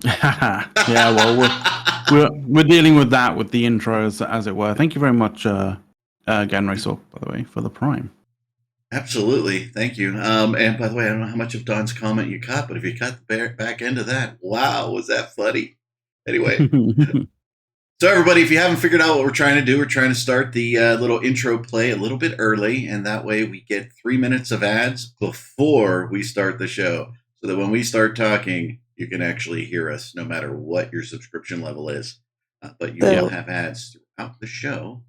Yeah, well, we're dealing with that with the intros, as it were. Thank you very much, Ganray Sork, by the way, for the Prime. Absolutely, thank you. And by the way, I don't know how much of Don's comment you caught, but if you caught the back end of that, wow, was that funny? Anyway, so everybody, if you haven't figured out what we're trying to do, we're trying to start the little intro play a little bit early, and that way we get 3 minutes of ads before we start the show, so that when we start talking, you can actually hear us no matter what your subscription level is. But you will have ads throughout the show.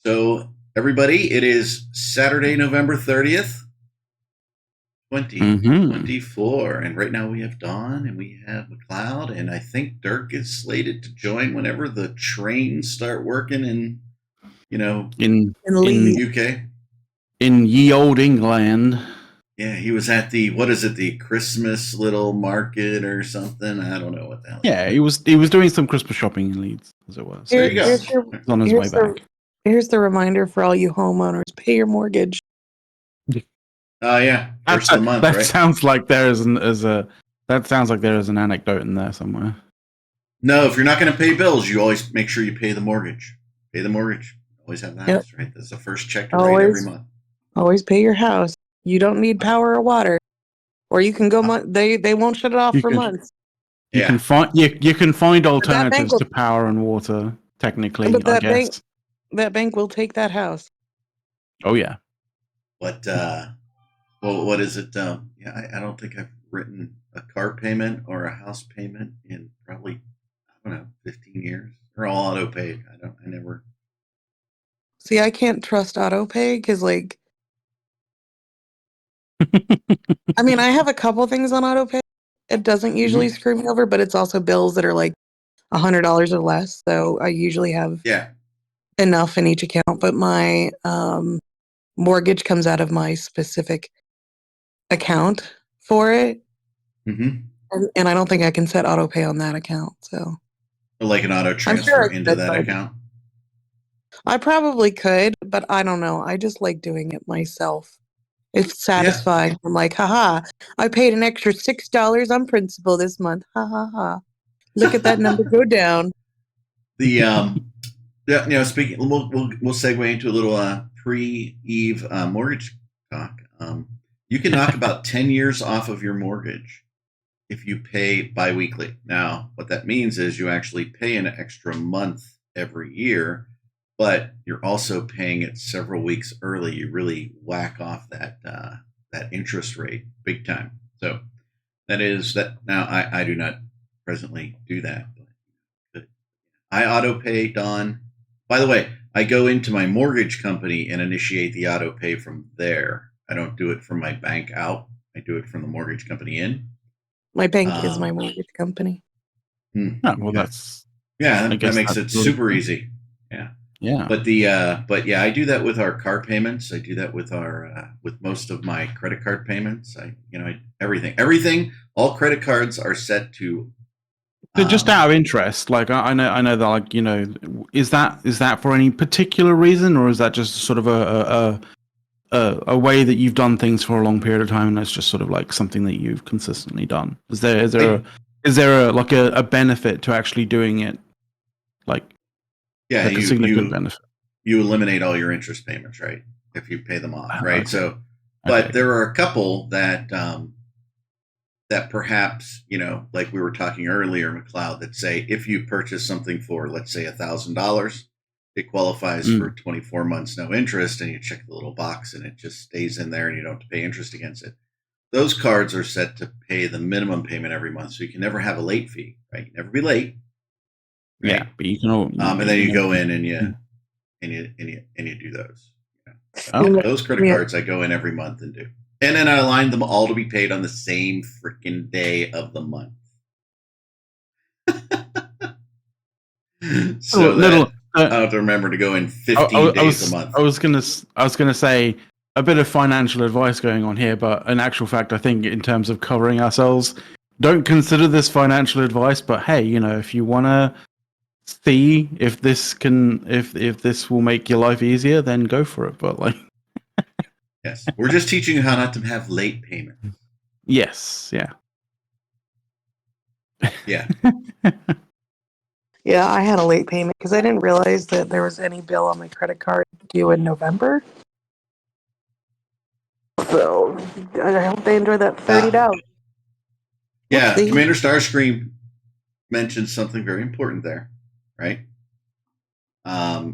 So everybody, it is Saturday, November 30th, 2024. And right now we have Dawn and we have McLeod, and I think Dirk is slated to join whenever the trains start working in UK. In ye old England. Yeah, he was at the Christmas little market or something. I don't know what the hell. Yeah, he was doing some Christmas shopping in Leeds, as it was. There you go. He's on his way back. Here's the reminder for all you homeowners: pay your mortgage. Yeah, first of the month. That right? sounds like there is an anecdote in there somewhere. No, if you're not going to pay bills, you always make sure you pay the mortgage. Pay the mortgage. Always have that, right? That's the first check to write every month. Always pay your house. You don't need power or water, or you can go. They won't shut it off for months. You can find alternatives to power and water. Technically, but I guess that bank will take that house. Oh yeah. What? Well, what is it? Yeah, I don't think I've written a car payment or a house payment in probably 15 years. They're all auto paid. I never. See, I can't trust auto pay because I mean, I have a couple things on auto pay. It doesn't usually screw me over, but it's also bills that are like $100 or less. So I usually have enough in each account. But my mortgage comes out of my specific account for it. And I don't think I can set auto pay on that account. So, like an auto transfer into that account? I probably could, but I don't know. I just like doing it myself. It's satisfying. I'm like, haha, I paid an extra $6 on principal this month. Ha ha ha. Look at that number go down. Speaking, we'll segue into a little pre-eve mortgage talk. You can knock about 10 years off of your mortgage if you pay biweekly. Now, what that means is you actually pay an extra month every year, but you're also paying it several weeks early. You really whack off that interest rate big time. So that is that. Now, I do not presently do that, but I auto pay Dawn. By the way, I go into my mortgage company and initiate the auto pay from there. I don't do it from my bank out. I do it from the mortgage company in. My bank is my mortgage company. Well, that's that makes it super easy. Yeah. But I do that with our car payments. I do that with our with most of my credit card payments. Everything. All credit cards are set to. Just out of interest, like I know that, like, is that for any particular reason, or is that just sort of a way that you've done things for a long period of time, and it's just sort of like something that you've consistently done? Is there a benefit to actually doing it? A significant benefit. You eliminate all your interest payments, right? If you pay them off, right? Okay. So, but there are a couple that that perhaps, like we were talking earlier, McLeod, that say if you purchase something for, let's say, $1,000, it qualifies for 24 months, no interest, and you check the little box and it just stays in there and you don't have to pay interest against it. Those cards are set to pay the minimum payment every month, so you can never have a late fee, right? You never be late. Right? Yeah, but you can. And then you go in and you do those. Those credit cards I go in every month and do, and then I align them all to be paid on the same freaking day of the month. So I have to remember to go in 15 days a month. I was gonna say a bit of financial advice going on here, but in actual fact, I think in terms of covering ourselves, don't consider this financial advice. But hey, if you wanna see if this will make your life easier, then go for it. But yes, we're just teaching you how not to have late payments. Yes, yeah. Yeah. Yeah, I had a late payment because I didn't realize that there was any bill on my credit card due in November. So I hope they enjoy that $30. Yeah, Whoopsie. Commander Starscream mentioned something very important there, right?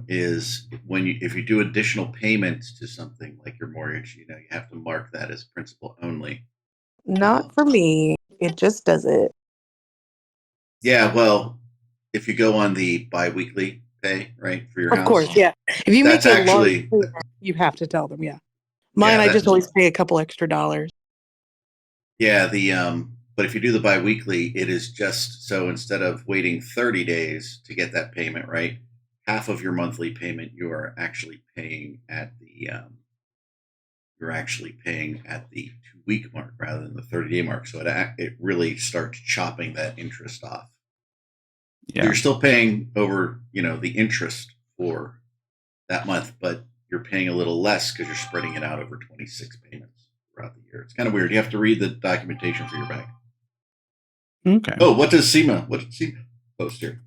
Is if you do additional payments to something like your mortgage, you have to mark that as principal only. Not for me. It just does it. Yeah, well, if you go on the biweekly pay, right, for your Of house, course, yeah. If you that's make a actually large, you have to tell them. Yeah, mine, I just always pay a couple extra dollars. Yeah, but if you do the biweekly, it is just so instead of waiting 30 days to get that payment, right? Half of your monthly payment you are actually paying at the 2-week mark rather than the 30-day mark. So it really starts chopping that interest off. Yeah. So you're still paying over, the interest for that month, but you're paying a little less because you're spreading it out over 26 payments throughout the year. It's kind of weird. You have to read the documentation for your bank. Okay. Oh, what does SEMA post here?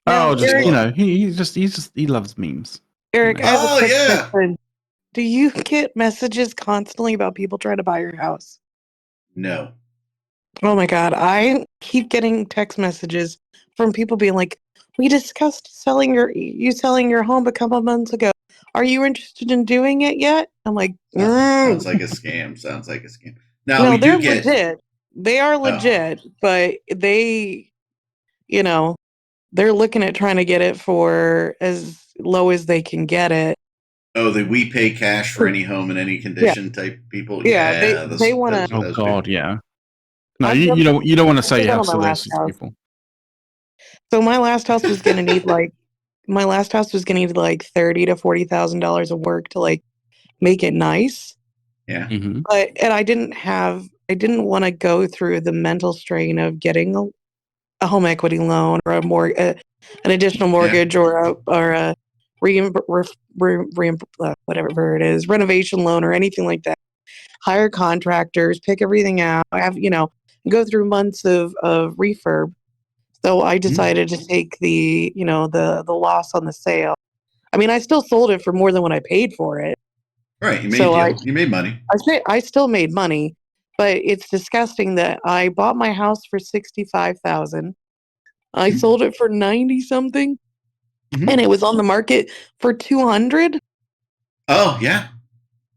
Erick, he loves memes. Erick, I have a quick question. Do you get messages constantly about people trying to buy your house? No. Oh my God. I keep getting text messages from people being like, we discussed selling your home a couple months ago. Are you interested in doing it yet? I'm like, sounds like a scam. Now, no, they're legit. They are legit, but they, they're looking at trying to get it for as low as they can get it. Oh, we pay cash for any home in any condition type people. Yeah, they want to. Oh God, yeah. No, you don't want to say yes to those people. So my last house was gonna need like $30,000 to $40,000 of work to make it nice. Yeah. Mm-hmm. And I didn't want to go through the mental strain of getting a home equity loan or an additional mortgage or a whatever it is, renovation loan or anything like that. Hire contractors, pick everything out. I have, go through months of refurb. So I decided to take the loss on the sale. I mean, I still sold it for more than what I paid for it. Right, you made money. I still made money, but it's disgusting that I bought my house for $65,000. I sold it for 90 something, and it was on the market for 200. Oh yeah,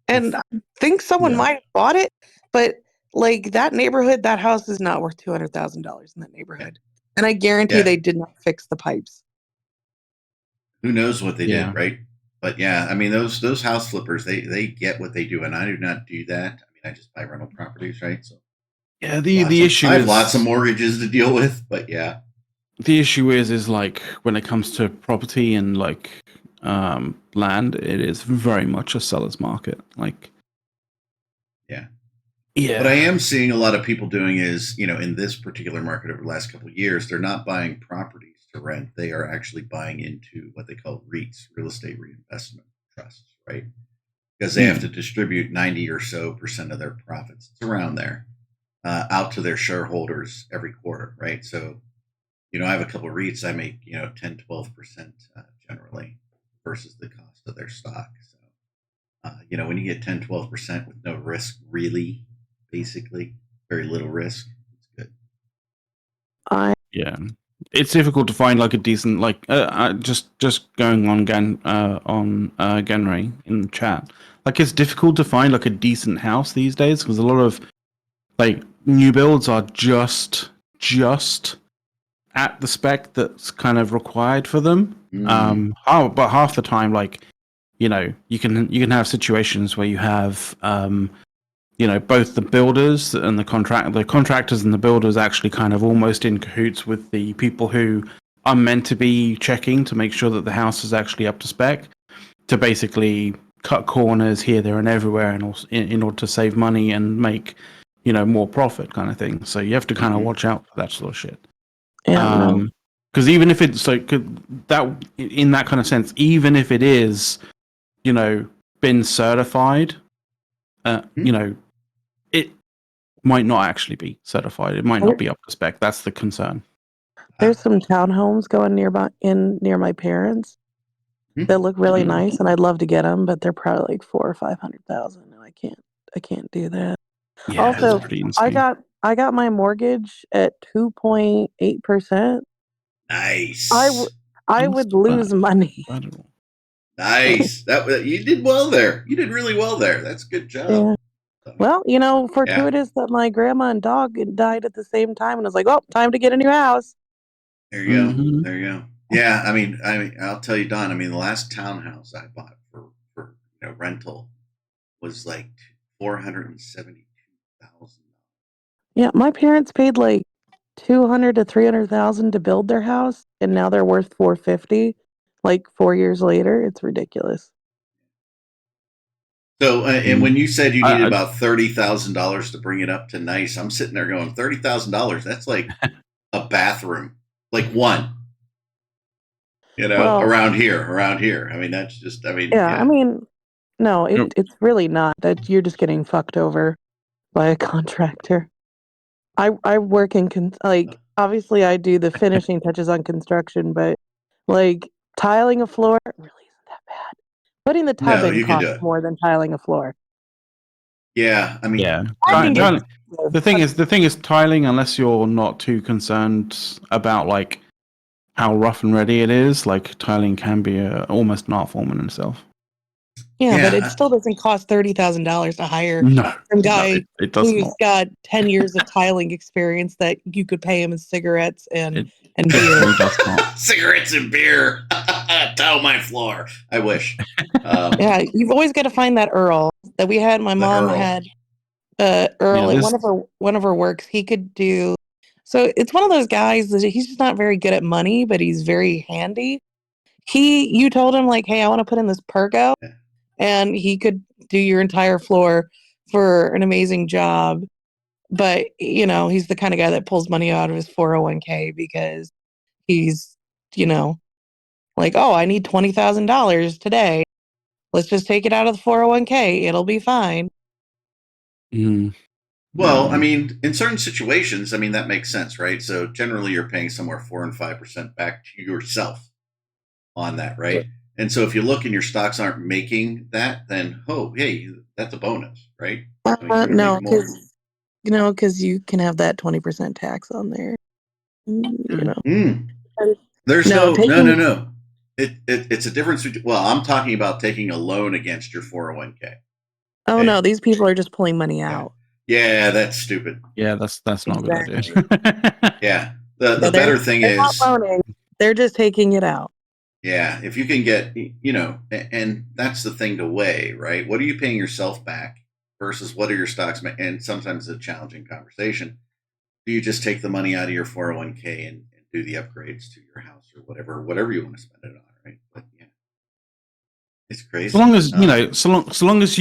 and I think someone might have bought it, but that neighborhood, that house is not worth $200,000 in that neighborhood, and I guarantee they did not fix the pipes. Who knows what they did, right? But yeah, I mean those house flippers, they get what they do, and I do not do that. I mean, I just buy rental properties, right? So yeah, the issue is I have lots of mortgages to deal with, but yeah. The issue is when it comes to property and land, it is very much a seller's market. Yeah. What I am seeing a lot of people doing is, in this particular market over the last couple of years, they're not buying properties to rent. They are actually buying into what they call REITs, real estate reinvestment trusts, right? Because they have to distribute 90% or so of their profits. It's around there, out to their shareholders every quarter, right? So, I have a couple of REITs. I make, 10, 12% generally versus the cost of their stock. So, when you get 10, 12% with no risk, really, basically, very little risk, it's good. Yeah. It's difficult to find a decent, just going on Genry in the chat. It's difficult to find a decent house these days because a lot of new builds are just at the spec that's kind of required for them. But half the time, you can have situations where you have both the builders and the contractors and the builders actually kind of almost in cahoots with the people who are meant to be checking to make sure that the house is actually up to spec, to basically cut corners here, there, and everywhere, and also in order to save money and make more profit, kind of thing. So you have to kind of watch out for that sort of shit. Because even if it's that in that kind of sense, even if it is, been certified, might not actually be certified. It might not be up to spec. That's the concern. There's some townhomes going near my parents that look really nice, and I'd love to get them, but they're probably like 400,000 or 500,000, and I can't do that. Yeah, also, that's pretty insane. I got my mortgage at 2.8%. Nice. I would lose money. Nice. That you did well there. You did really well there. That's a good job. Yeah. Well, fortuitous that my grandma and dog died at the same time, and I was like, "Oh, time to get a new house." There you go. There you go. Yeah, I mean, I'll tell you, Don. I mean, the last townhouse I bought for rental was like $472,000. Yeah, my parents paid like $200,000 to $300,000 to build their house, and now they're worth $450,000. Like 4 years later, it's ridiculous. So, and when you said you needed about $30,000 to bring it up to nice, I'm sitting there going, $30,000. That's like a bathroom, like one. Around here. I mean, that's just. I mean, yeah. I mean, no, it's really not. That you're just getting fucked over by a contractor. I work in obviously I do the finishing touches on construction, but like tiling a floor really isn't that bad. Putting the tub in costs more than tiling a floor. Yeah, I mean, yeah. The thing is tiling, unless you're not too concerned about like how rough and ready it is, like tiling can be almost an art form in itself. Yeah, but it still doesn't cost $30,000 to hire some guy who's got 10 years of tiling experience that you could pay him in cigarettes and beer. Cigarettes and beer. Tile my floor. I wish. Yeah, you've always got to find that Earl that we had. My mom had Earl at one of her works. He could do. So it's one of those guys that he's just not very good at money, but he's very handy. You told him like, hey, I want to put in this pergo. And he could do your entire floor for an amazing job. But, he's the kind of guy that pulls money out of his 401k because he's, like, oh, I need $20,000 today. Let's just take it out of the 401k. It'll be fine. Well, I mean, in certain situations, I mean, that makes sense, right? So generally you're paying somewhere 4 and 5% back to yourself on that, right? And so if you look and your stocks aren't making that, then, hey, that's a bonus, right? No, because you can have that 20% tax on there. There's no. It's a difference. I'm talking about taking a loan against your 401k. Oh, no, these people are just pulling money out. Yeah, that's stupid. Yeah, that's not a good idea. Yeah. The better thing is not loaning, they're just taking it out. Yeah, if you can get, and that's the thing to weigh, right? What are you paying yourself back versus what are your stocks? And sometimes it's a challenging conversation. Do you just take the money out of your 401k and do the upgrades to your house or whatever you want to spend it on, right? But yeah, it's crazy. So long as so long as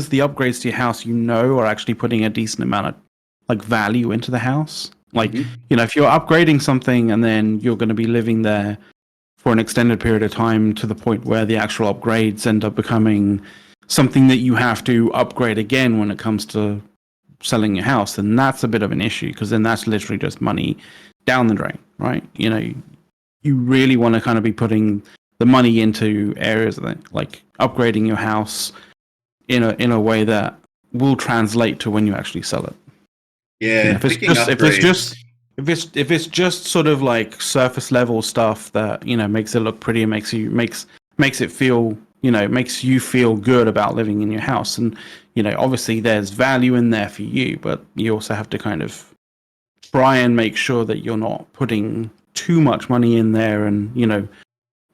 the upgrades to your house, are actually putting a decent amount of like value into the house. Like, if you're upgrading something and then you're going to be living there for an extended period of time to the point where the actual upgrades end up becoming something that you have to upgrade again when it comes to selling your house, then that's a bit of an issue because then that's literally just money down the drain, right? You really want to kind of be putting the money into areas like upgrading your house in a way that will translate to when you actually sell it. Yeah, if it's just sort of like surface level stuff that makes it look pretty and makes it feel makes you feel good about living in your house, and obviously there's value in there for you, but you also have to kind of try and make sure that you're not putting too much money in there and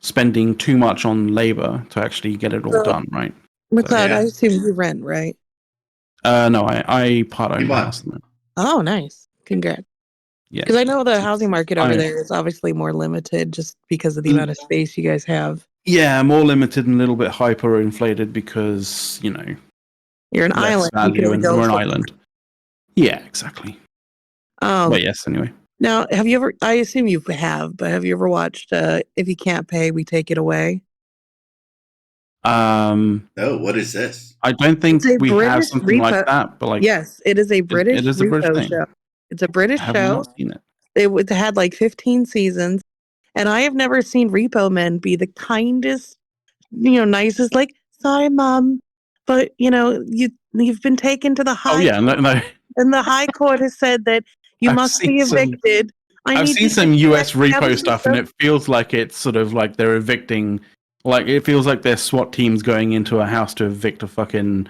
spending too much on labor to actually get it all done, right? McLeod, I assume you rent, right? No, I part own my house. Oh, nice. Congrats. Yeah, because I know the housing market over there is obviously more limited just because of the amount of space you guys have. Yeah, more limited and a little bit hyper inflated because you're an island. We're an island. Yeah, exactly. But yes, anyway. Now, have you ever? I assume you have, but have you ever watched "If You Can't Pay, We Take It Away"? Oh, what is this? I don't think we have something like that, but like yes, it is a British it is a British repo thing. show. It's a British I have show. not seen it. It had like 15 seasons, and I have never seen repo men be the kindest, nicest. Like, sorry, mom, but you've been taken to the high. Oh yeah, no. And the high court has said that you must be evicted. I've seen some US repo stuff, and it feels like it's sort of like they're evicting. Like it feels like they're SWAT teams going into a house to evict a fucking,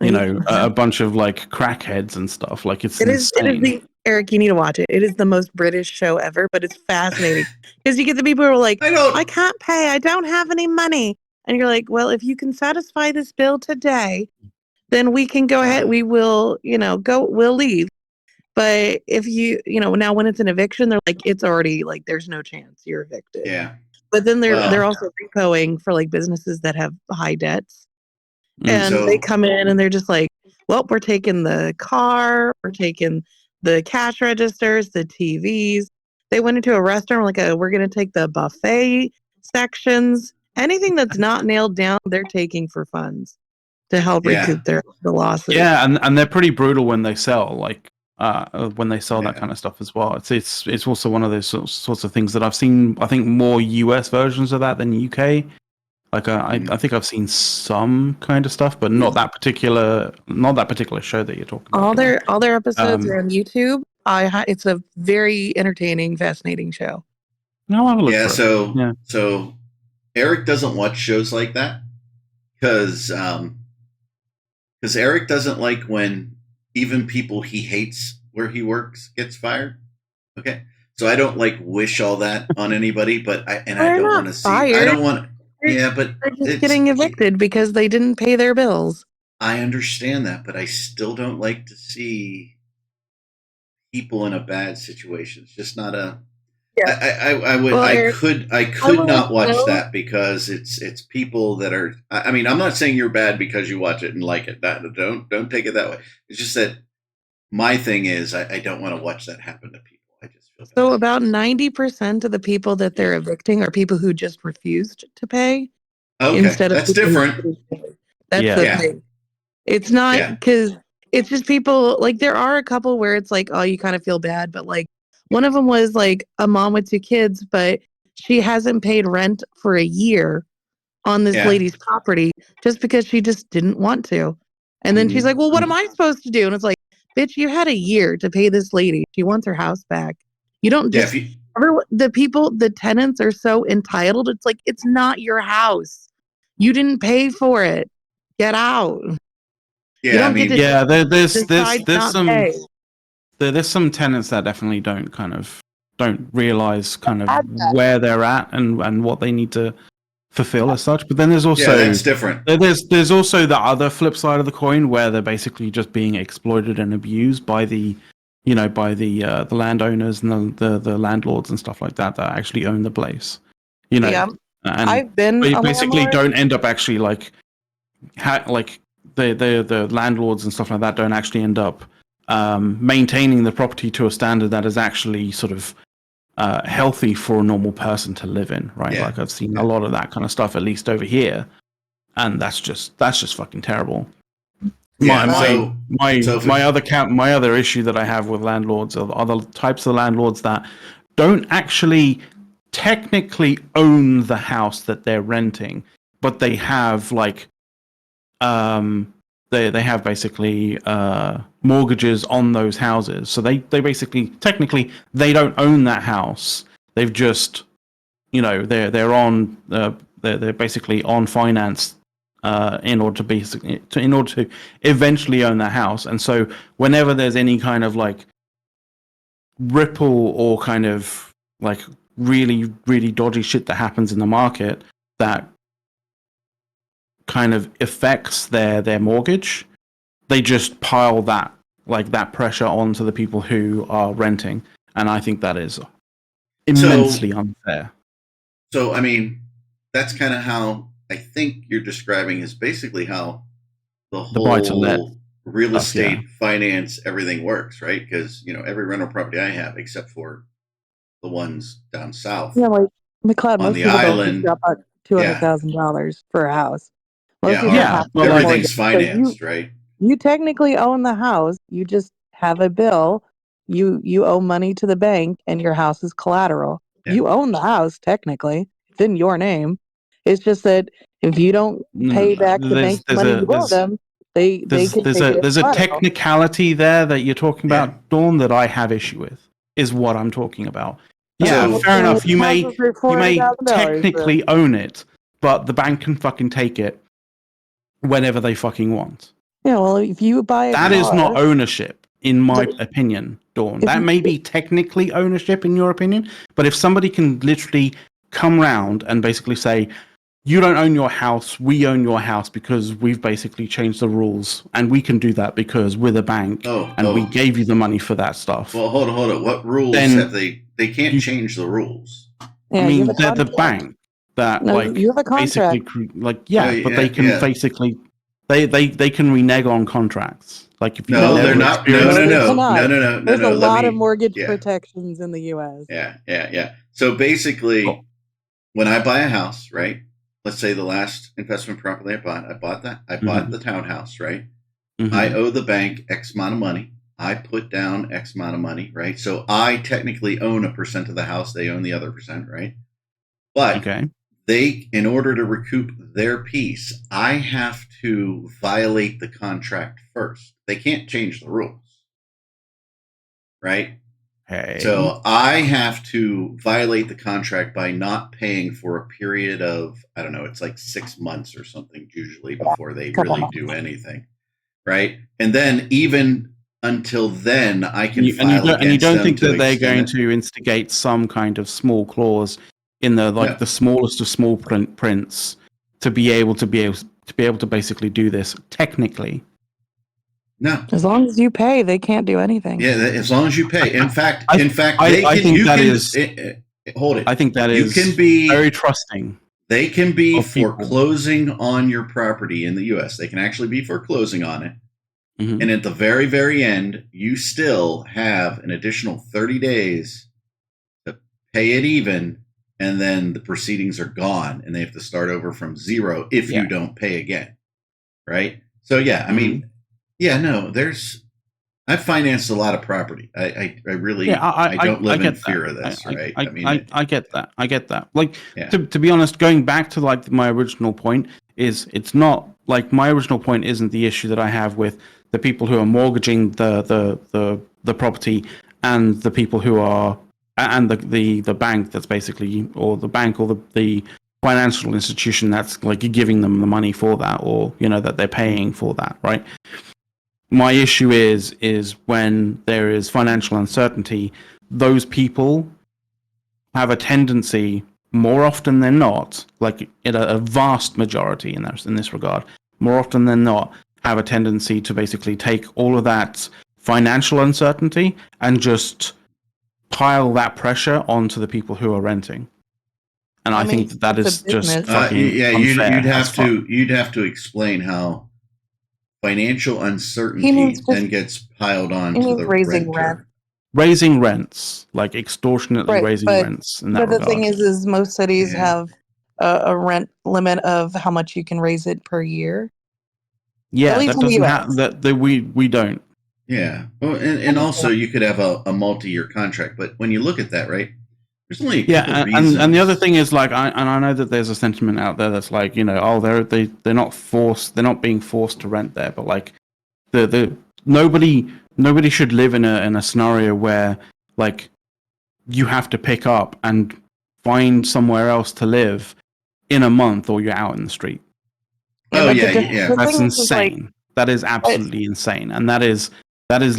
a bunch of like crackheads and stuff. Like it's insane. Eric, you need to watch it. It is the most British show ever, but it's fascinating because you get the people who are like, I can't pay. I don't have any money. And you're like, well, if you can satisfy this bill today, then we can go ahead. We will, we'll leave. But if now when it's an eviction, they're like, it's already like, there's no chance you're evicted. Yeah. But then they're also repoing for like businesses that have high debts. And they come in and they're just like, well, we're taking the car, we're taking the cash registers, the TVs. They went into a restaurant like, we're going to take the buffet sections. Anything that's not nailed down, they're taking for funds to help recoup the losses. Yeah, and they're pretty brutal when they sell, like when they sell that kind of stuff as well. It's also one of those sorts of things that I've seen. I think more US versions of that than UK. Like I think I've seen some kind of stuff, but not that particular show that you're talking about. All their episodes are on YouTube. It's a very entertaining, fascinating show. No, I'll look so Eric doesn't watch shows like that because Eric doesn't like when even people he hates where he works gets fired. Okay, so I don't like wish all that on anybody, but I don't want to see. I don't want. Yeah, but they're just getting evicted because they didn't pay their bills. I understand that, but I still don't like to see people in a bad situation. It's just not a. Yeah. I could not watch that because it's people that are. I mean, I'm not saying you're bad because you watch it and like it. Don't take it that way. It's just that my thing is I don't want to watch that happen to people. I just feel bad. So about 90% of the people that they're evicting are people who just refused to pay. Okay, instead of that's different. That's the thing. It's not because it's just people like there are a couple where it's like, oh, you kind of feel bad, but like one of them was like a mom with 2 kids, but she hasn't paid rent for a year on this lady's property just because she just didn't want to. And then she's like, well, what am I supposed to do? And it's like, bitch, you had a year to pay this lady. She wants her house back. You don't just the tenants are so entitled. It's like, it's not your house. You didn't pay for it. Get out. Yeah, I mean, there's some tenants that definitely don't realize where they're at and what they need to fulfill as such. But then there's also that's different. There's also the other flip side of the coin where they're basically just being exploited and abused by the the landowners and the landlords and stuff like that actually own the place. And I've been you basically don't end up actually like the landlords and stuff like that don't actually end up maintaining the property to a standard that is actually sort of healthy for a normal person to live in, right? Like I've seen a lot of that kind of stuff, at least over here, and that's just fucking terrible. My other issue that I have with landlords are the types of landlords that don't actually technically own the house that they're renting, but they have like they have basically mortgages on those houses. So they basically technically they don't own that house. They've just they're on they're basically on finance in order to eventually own that house. And so whenever there's any kind of like ripple or kind of like really, really dodgy shit that happens in the market that kind of affects their mortgage, they just pile that pressure onto the people who are renting. And I think that is immensely unfair. So, I mean, that's kind of how I think you're describing is basically how the whole real estate, finance, everything works, right? Because, every rental property I have, except for the ones down south. Yeah, like McLeod, on the island, drop out $200,000 for a house. Most people have to well, everything's mortgage. financed, right? You technically own the house. You just have a bill. You owe money to the bank, and your house is collateral. Yeah. You own the house technically. It's in your name. It's just that if you don't pay back the bank the money you owe them, they can take it. There's a technicality there that you're talking about, Dawn, that I have issue with. Is what I'm talking about. Yeah, fair enough. You may technically own it, but the bank can fucking take it whenever they fucking want. Yeah, well, if you buy a that car, is not ownership, in my opinion, Dawn. That may be technically ownership in your opinion, but if somebody can literally come round and basically say, you don't own your house, we own your house because we've basically changed the rules, and we can do that because we're the bank, and we gave you the money for that stuff. Well, hold on. What rules have they? They can't change the rules. Yeah, I mean, they're the bank that you have a contract. basically but they can basically they can renege on contracts. Like if you they're not. No. There's a lot of mortgage protections in the U.S. Yeah. So basically, when I buy a house, right? Let's say the last investment property I bought the townhouse, right? I owe the bank X amount of money. I put down X amount of money, right? So I technically own a % of the house. They own the other %, right? But they, in order to recoup their piece, I have to violate the contract first. They can't change the rules, right? So I have to violate the contract by not paying for a period of, I don't know, it's like 6 months or something usually before they really do anything, right? And then even until then, I can file against them. And you don't think that they're going to instigate some kind of small clause in the the smallest of small prints to be able to basically do this technically? No. As long as you pay, they can't do anything. Yeah, as long as you pay. In fact, I think that is you can be very trusting. They can be foreclosing on your property in the U.S. They can actually be foreclosing on it. And at the very, very end, you still have an additional 30 days to pay it even, and then the proceedings are gone, and they have to start over from zero if you don't pay again. Right? So, I mean, I've financed a lot of property. I really, I don't live in fear of this, right? I get that. I get that. Like, to be honest, going back to like my original point it's not like my original point isn't the issue that I have with the people who are mortgaging the property and the people who are and the bank that's basically or the bank or the financial institution that's like giving them the money for that, or that they're paying for that, right? My issue is when there is financial uncertainty, those people have a tendency, more often than not, like in a vast majority in this regard, more often than not, have a tendency to basically take all of that financial uncertainty and just pile that pressure onto the people who are renting. And I think that is just fucking unfair. You'd have to explain how financial uncertainty then gets piled on to the renter. Raising rents, like extortionately raising rents. But the thing is most cities have a rent limit of how much you can raise it per year. Yeah, that doesn't happen. That we don't. Yeah, well, and also you could have a multi-year contract, but when you look at that, right? There's only a couple reasons. And the other thing is like, I know that there's a sentiment out there that's like, they're not forced, they're not being forced to rent there, but like, nobody should live in a scenario where like you have to pick up and find somewhere else to live in a month, or you're out in the street. Oh yeah. That's insane. That is absolutely insane, and that is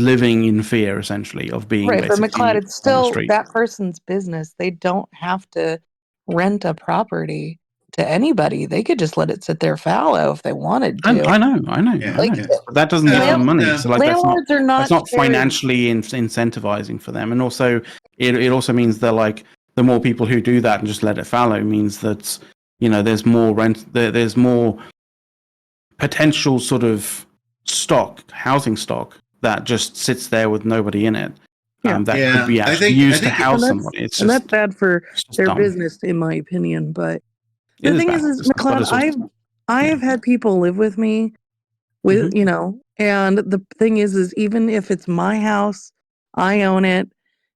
living in fear, essentially, of being right. But McLeod, it's still that person's business. They don't have to rent a property to anybody. They could just let it sit there fallow if they wanted to. I know. But that doesn't give them money. So like that's not financially incentivizing for them, and also it also means that like the more people who do that and just let it fallow means that there's more rent. There's more potential sort of housing stock that just sits there with nobody in it. That could be actually used to house somebody. That's bad for their business, in my opinion. But the thing is McLeod, I have had people live with me with, and the thing is even if it's my house, I own it,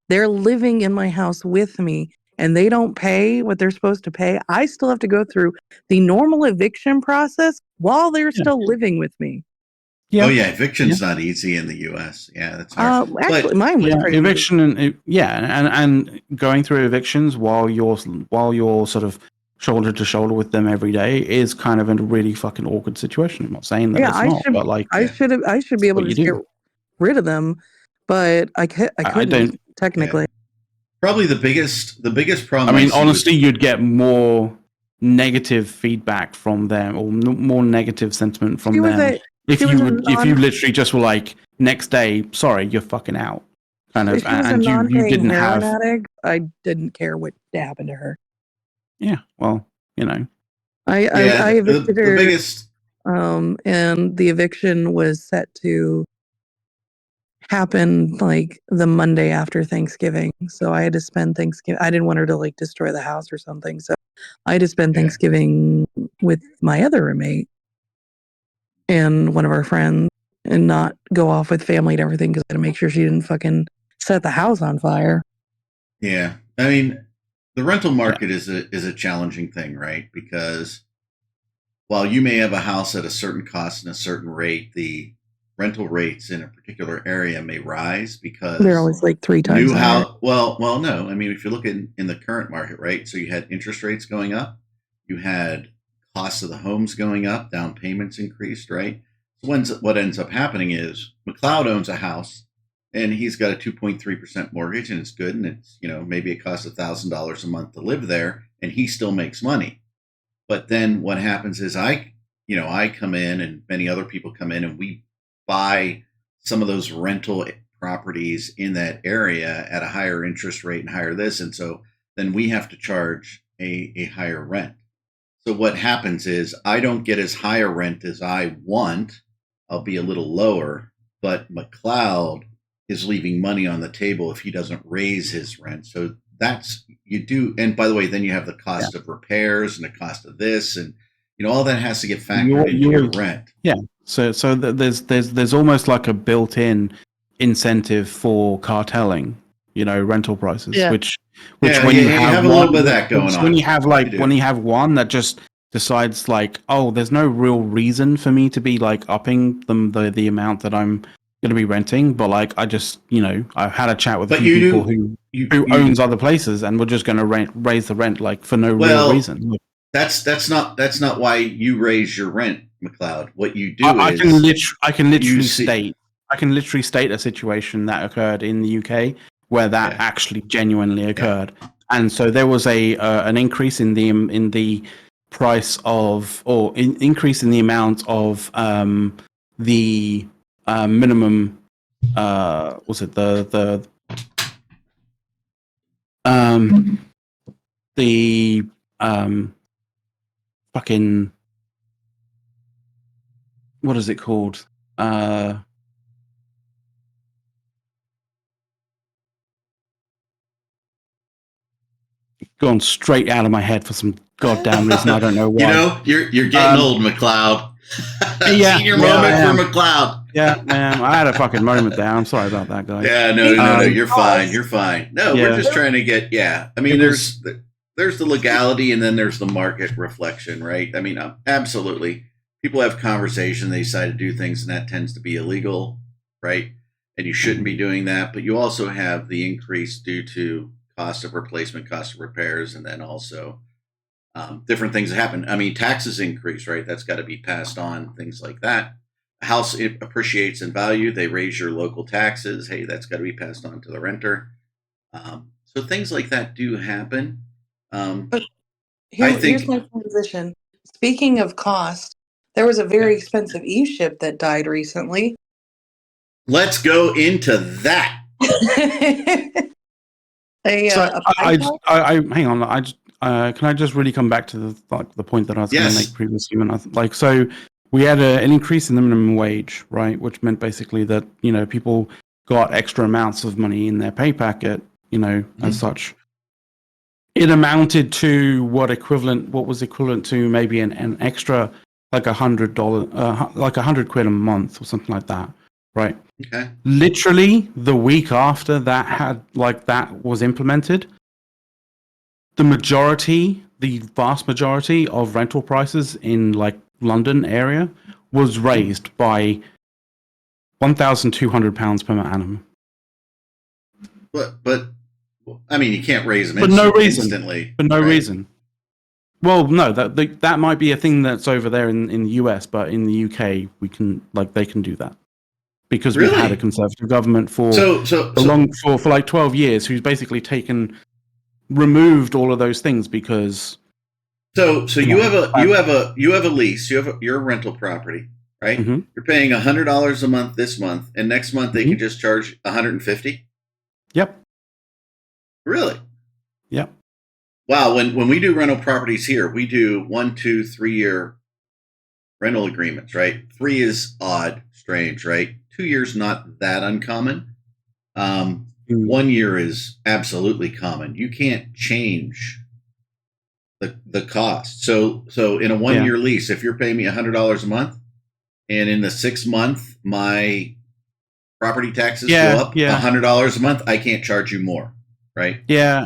they're living in my house with me and they don't pay what they're supposed to pay. I still have to go through the normal eviction process while they're still living with me. Yeah. Oh yeah, eviction's not easy in the U.S. Yeah, that's hard. Actually, mine was pretty eviction easy. and going through evictions while you're sort of shoulder to shoulder with them every day is kind of a really fucking awkward situation. I'm not saying that it's not, but like I should be able to just get rid of them, but I couldn't technically. Yeah. Probably the biggest problem. I mean, honestly, you'd get more negative feedback from them or more negative sentiment from them if you literally just were like next day, sorry, you're fucking out, kind of, and you didn't have. Addict, I didn't care what happened to her. Yeah, well, I evicted her. The biggest. And the eviction was set to happen like the Monday after Thanksgiving. So I had to spend Thanksgiving. I didn't want her to like destroy the house or something. So I had to spend Thanksgiving with my other roommate and one of our friends and not go off with family and everything because I had to make sure she didn't fucking set the house on fire. Yeah. I mean, the rental market is a challenging thing, right? Because while you may have a house at a certain cost and a certain rate, the rental rates in a particular area may rise because they're always like 3 times. New house. Well, no. I mean, if you look in the current market, right? So you had interest rates going up, you had costs of the homes going up, down payments increased, right? So what ends up happening is McLeod owns a house and he's got a 2.3% mortgage and it's good. And it's, maybe it costs $1,000 a month to live there and he still makes money. But then what happens is I come in and many other people come in and we buy some of those rental properties in that area at a higher interest rate and higher this. And so then we have to charge a higher rent. So what happens is I don't get as high a rent as I want. I'll be a little lower, but McLeod is leaving money on the table if he doesn't raise his rent. So you do. And by the way, then you have the cost of repairs and the cost of this and, all that has to get factored into your rent. Yeah. So there's almost like a built-in incentive for cartelling, rental prices, which when you have a little bit of that going on. When you have one that just decides like, oh, there's no real reason for me to be like upping the amount that I'm going to be renting, but like I just I've had a chat with a few people who owns other places and we're just going to raise the rent like for no real reason. That's not why you raise your rent, McLeod. What you do I can literally state a situation that occurred in the UK where that actually genuinely occurred, and so there was an increase in the price of increase in the amount of the minimum was it the fucking what is it called? Gone straight out of my head for some goddamn reason. I don't know why. You're getting old, McLeod. Senior moment for McLeod. Yeah, man, I had a fucking moment there. I'm sorry about that, guys. Yeah, no, you're fine. You're fine. No, we're just trying to get. Yeah, I mean, there's the legality, and then there's the market reflection, right? I mean, absolutely. People have conversation. They decide to do things, and that tends to be illegal, right? And you shouldn't be doing that. But you also have the increase due to cost of replacement, cost of repairs, and then also different things that happen. I mean, taxes increase, right? That's got to be passed on, things like that. A house, it appreciates in value. They raise your local taxes. Hey, that's got to be passed on to the renter. So things like that do happen. But here's my position. Speaking of cost, there was a very expensive e-ship that died recently. Let's go into that. Hang on. Can I just really come back to the point that I was going to make previously? So we had an increase in the minimum wage, right? Which meant basically that people got extra amounts of money in their pay packet, as such. It amounted to what was equivalent to maybe an extra like $100, like £100 a month or something like that, right? Okay. Literally the week after that was implemented, the vast majority of rental prices in like London area was raised by £1,200 per annum. But I mean, you can't raise them instantly. For no reason. Well, no, that might be a thing that's over there in the US, but in the UK, they can do that because we've had a conservative government for like 12 years, who's basically removed all of those things because. So you have a lease, your rental property, right? Mm-hmm. You're paying $100 a month this month, and next month they can just charge $150. Yep. Really? Yep. Wow. When we do rental properties here, we do 1, 2, 3 year rental agreements, right? 3 is odd, strange, right? 2 years not that uncommon. 1 year is absolutely common. You can't change the cost. So in a 1 year lease, if you're paying me $100 a month, and in the 6th month my property taxes go up $100 a month, I can't charge you more, right? Yeah.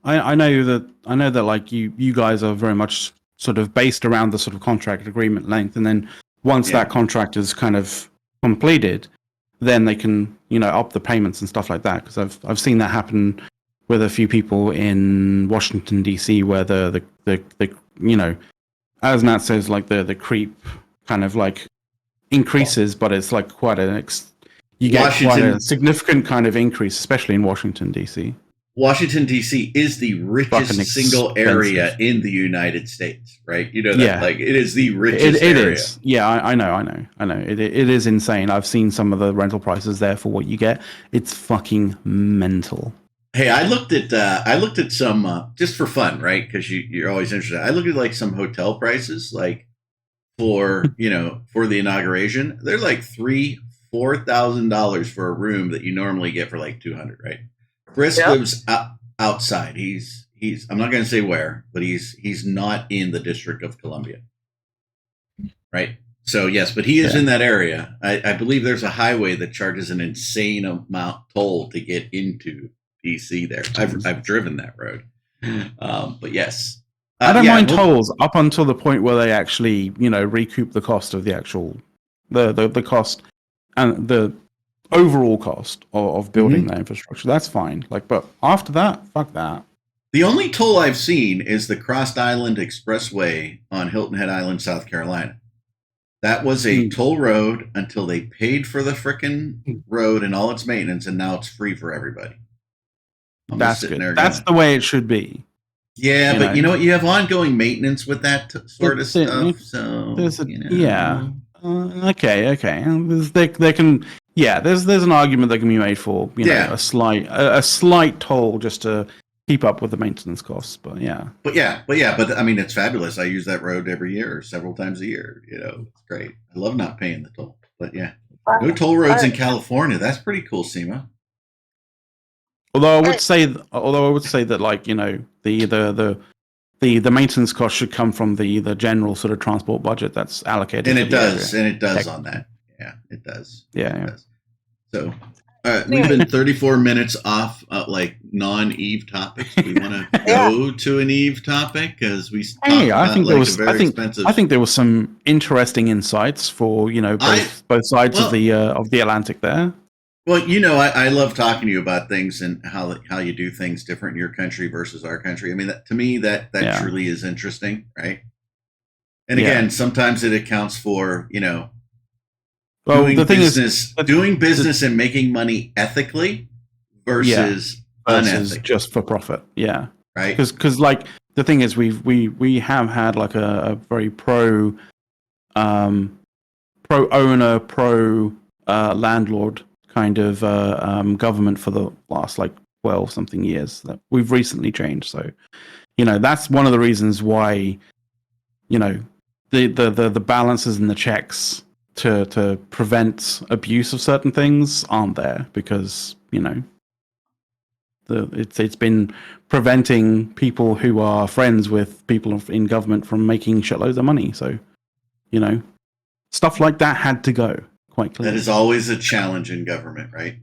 I know that like you guys are very much sort of based around the sort of contract agreement length, and then once that contract is kind of completed, then they can up the payments and stuff like that. Because I've seen that happen with a few people in Washington DC, where the as Nat says, like the creep kind of like increases, but it's like quite a significant kind of increase, especially in Washington DC. Washington D.C. is the richest single area in the United States, right? You know that, like it is the richest area. It is. Yeah, I know. It is insane. I've seen some of the rental prices there for what you get. It's fucking mental. Hey, I looked at some just for fun, right? Because you're always interested. I looked at like some hotel prices, like for for the inauguration. They're like $3,000-$4,000 for a room that you normally get for like $200, right? Chris lives outside. He's I'm not going to say where, but he's not in the District of Columbia, right? So yes, but he is in that area. I believe there's a highway that charges an insane amount toll to get into DC. There, I've driven that road, but yes, I don't mind tolls up until the point where they actually recoup the cost of the actual the cost and the overall cost of building that infrastructure. That's fine. But after that, fuck that. The only toll I've seen is the Cross Island Expressway on Hilton Head Island, South Carolina. That was a toll road until they paid for the frickin' road and all its maintenance, and now it's free for everybody. That's good. That's the way it should be. Yeah, but you know what? You have ongoing maintenance with that sort of stuff. So okay. They can. Yeah, there's an argument that can be made for a slight toll just to keep up with the maintenance costs. But I mean, it's fabulous. I use that road every year, several times a year. It's great. I love not paying the toll. But no toll roads in California. That's pretty cool, Seema. Although I would say that like the maintenance cost should come from the general sort of transport budget that's allocated. And it does on that. Yeah, it does. Yeah. It does. So, we've been 34 minutes off like non-Eve topics. We want to go to an Eve topic because we talked about expensive. I think there was some interesting insights for both sides of the Atlantic there. Well, I love talking to you about things and how you do things different in your country versus our country. I mean, to me, that truly is interesting, right? And again, sometimes it accounts for doing business and making money ethically versus unethically, just for profit. Yeah, right. Because like the thing is, we have had like a very pro owner, pro landlord kind of government for the last like 12 something years that we've recently changed. So that's one of the reasons why the balances and the checks to prevent abuse of certain things aren't there, because it's been preventing people who are friends with people in government from making shitloads of money. So You know, stuff like that had to go quite clearly. That is always a challenge in government, right?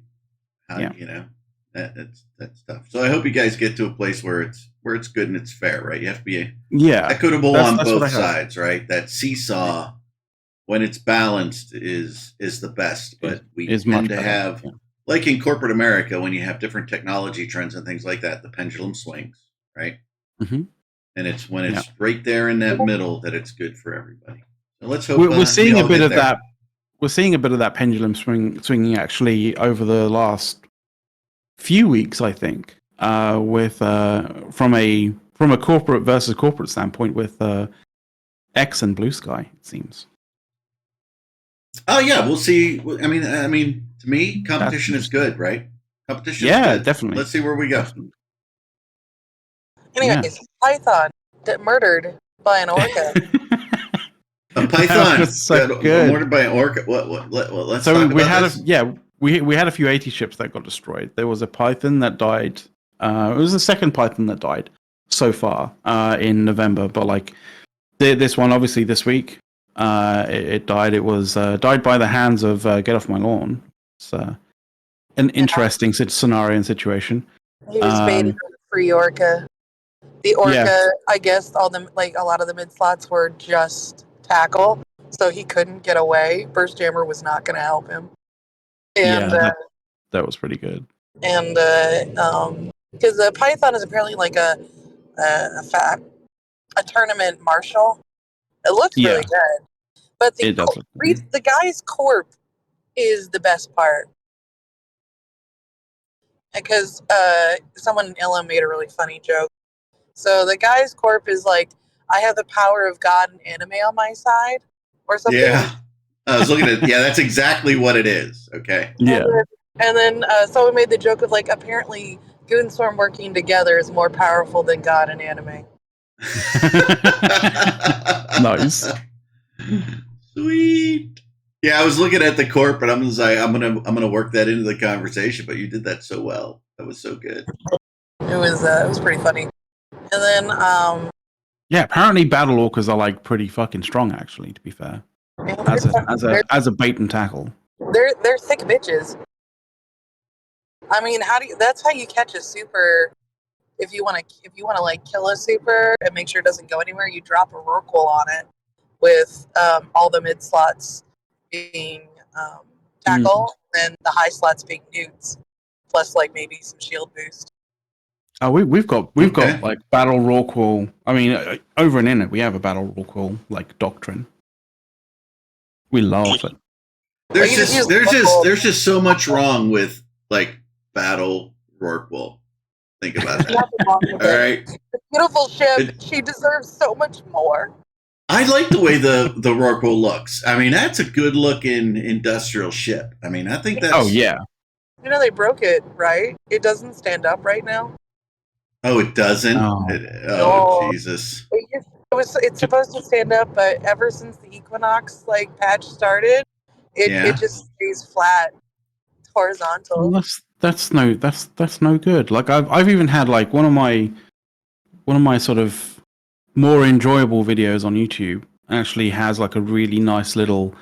Yeah. You know, that's tough. So I hope you guys get to a place where it's good and it's fair, right? You have to be equitable on both sides, right? That seesaw, when it's balanced, is the best. But we tend to have, like in corporate America, when you have different technology trends and things like that, the pendulum swings, right? Mm-hmm. And it's when it's right there in that middle that it's good for everybody. So let's hope we're seeing a bit of there. that. We're seeing a bit of that pendulum swinging actually over the last few weeks, I think, with from a corporate versus corporate standpoint with X and Blue Sky, it seems. Oh yeah, we'll see. I mean, to me, competition is good, right? Competition is good. Definitely. Let's see where we go. Definitely. Anyways, Python murdered by an orca. A python murdered by an orca. What? Let's talk about this. We had a few 80 ships that got destroyed. There was a python that died. It was the second python that died so far in November. But like this one, obviously this week, it died. It was died by the hands of Get Off My Lawn. It's an interesting scenario and situation. He was baited on a free orca. The orca, I guess, a lot of the mid slots were just tackle, so he couldn't get away. Burst Jammer was not going to help him. And that was pretty good. And because the Python is apparently like a tournament marshal. It looks really good, but the guy's corp is the best part. Because someone in LM made a really funny joke. So the guy's corp is like, I have the power of God and anime on my side, or something. Yeah, I was looking at. Yeah, that's exactly what it is. Okay. Yeah. And then someone made the joke of like, apparently Goonswarm working together is more powerful than God and anime. Nice. Sweet. Yeah, I was looking at the corp, but I'm gonna work that into the conversation. But you did that so well. That was so good. It was pretty funny. And then apparently battle orcas are like pretty fucking strong, actually. To be fair, as a bait and tackle, they're thick bitches. I mean, that's how you catch a super. If you want to like kill a super and make sure it doesn't go anywhere, you drop a Rorqual on it with all the mid slots being tackle and the high slots being newts, plus like maybe some shield boost. Oh, we've got like battle Rorqual. I mean, over in INIT, we have a battle Rorqual like doctrine. We love it. There's just so much wrong with like battle Rorqual. Think about that. All right. Beautiful ship. She deserves so much more. I like the way the Rorqual looks. I mean, that's a good looking industrial ship. I mean, I think that's. Oh yeah. You know they broke it, right? It doesn't stand up right now. Oh, it doesn't. No. Jesus. It's supposed to stand up, but ever since the Equinox patch started, it just stays flat, horizontal. Well, that's no good. Like I've even had like one of my sort of more enjoyable videos on YouTube actually has like a really nice little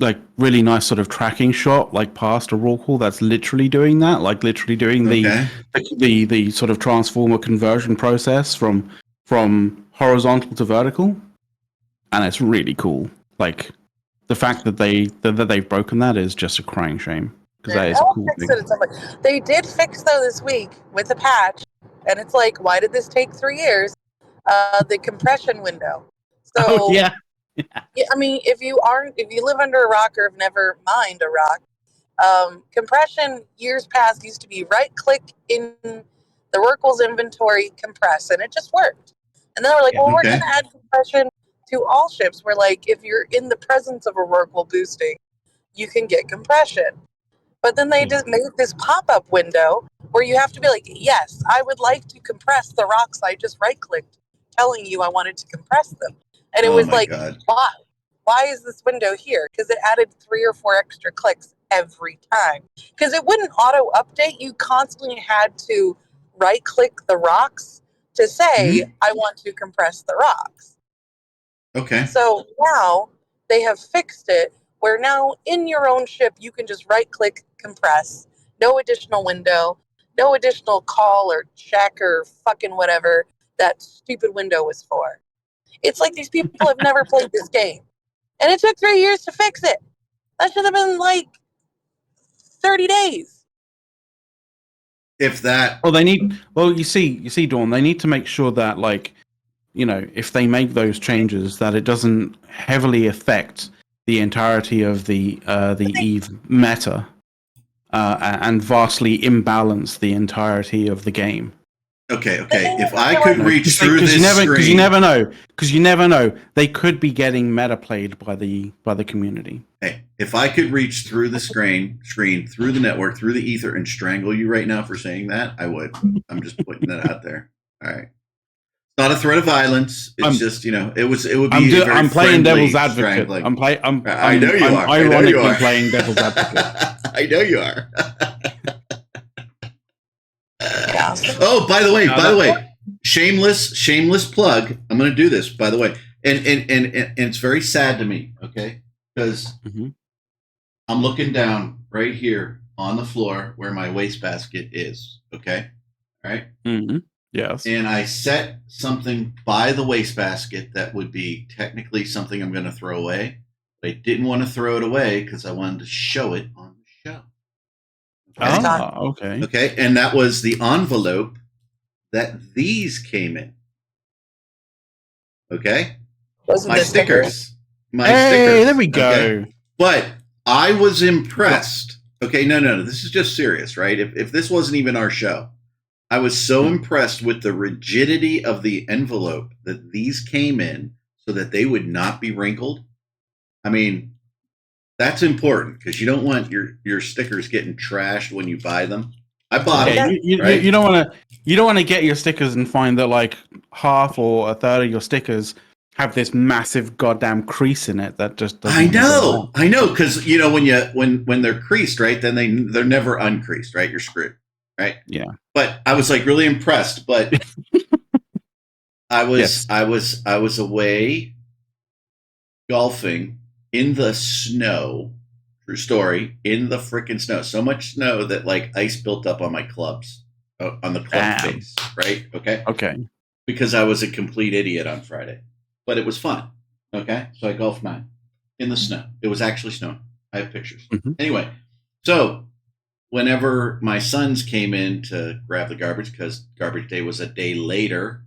like really nice sort of tracking shot like past a Rorqual that's literally doing that, like literally doing the sort of transformer conversion process from horizontal to vertical, and it's really cool. Like the fact that they've broken that is just a crying shame, because that is a cool thing. They did fix though this week with a patch, and it's like, why did this take 3 years? The compression window. So yeah, I mean, if you live under a rock or have never mined a rock, compression years past used to be right click in the Rorqual's inventory, compress, and it just worked. And then we're like, we're going to add compression to all ships. We're like, if you're in the presence of a Rorqual boosting, you can get compression. But then they just made this pop-up window where you have to be like, yes, I would like to compress the rocks I just right-clicked, telling you I wanted to compress them. And it was like, why? Why is this window here? Because it added 3 or 4 extra clicks every time. Because it wouldn't auto-update. You constantly had to right-click the rocks to say, I want to compress the rocks. Okay. So now they have fixed it where now in your own ship, you can just right click compress, no additional window, no additional call or check or fucking whatever that stupid window was for. It's like these people have never played this game. And it took 3 years to fix it. That should have been like 30 days. If that. Well, you see, Dawn, they need to make sure that, like, you know, if they make those changes, that it doesn't heavily affect the entirety of the Eve meta, and vastly imbalance the entirety of the game. Okay. If I could reach through this screen, because you never know, they could be getting meta played by the community. Hey, if I could reach through the screen, through the network, through the ether, and strangle you right now for saying that, I would. I'm just putting that out there. All right. Not a threat of violence. It's just, you know, it would be. I'm playing devil's advocate. Strangling. I know you are. Ironically playing devil's advocate. I know you are. Oh, by the way, shameless plug. I'm going to do this, by the way, and it's very sad to me, okay, because I'm looking down right here on the floor where my wastebasket is, okay, all right. Yes. And I set something by the wastebasket that would be technically something I'm going to throw away, but I didn't want to throw it away because I wanted to show it on the show. Okay. Okay, and that was the envelope that these came in. Okay, my stickers. Hey, there we go. Okay? But I was impressed. Okay, no, this is just serious, right? If this wasn't even our show, I was so impressed with the rigidity of the envelope that these came in so that they would not be wrinkled. I mean, that's important because you don't want your stickers getting trashed when you buy them. I bought them. Right? You don't want to get your stickers and find that like half or a third of your stickers have this massive goddamn crease in it that just doesn't. I know, because you know when they're creased, right? Then they're never uncreased, right? You're screwed, right? Yeah. But I was like really impressed. But I was away golfing in the snow. True story. In the freaking snow. So much snow that like ice built up on my clubs, on the club face, right? Okay. Because I was a complete idiot on Friday. But it was fun. Okay. So I golfed 9 in the snow. It was actually snowing. I have pictures. Anyway, so whenever my sons came in to grab the garbage, because garbage day was a day later,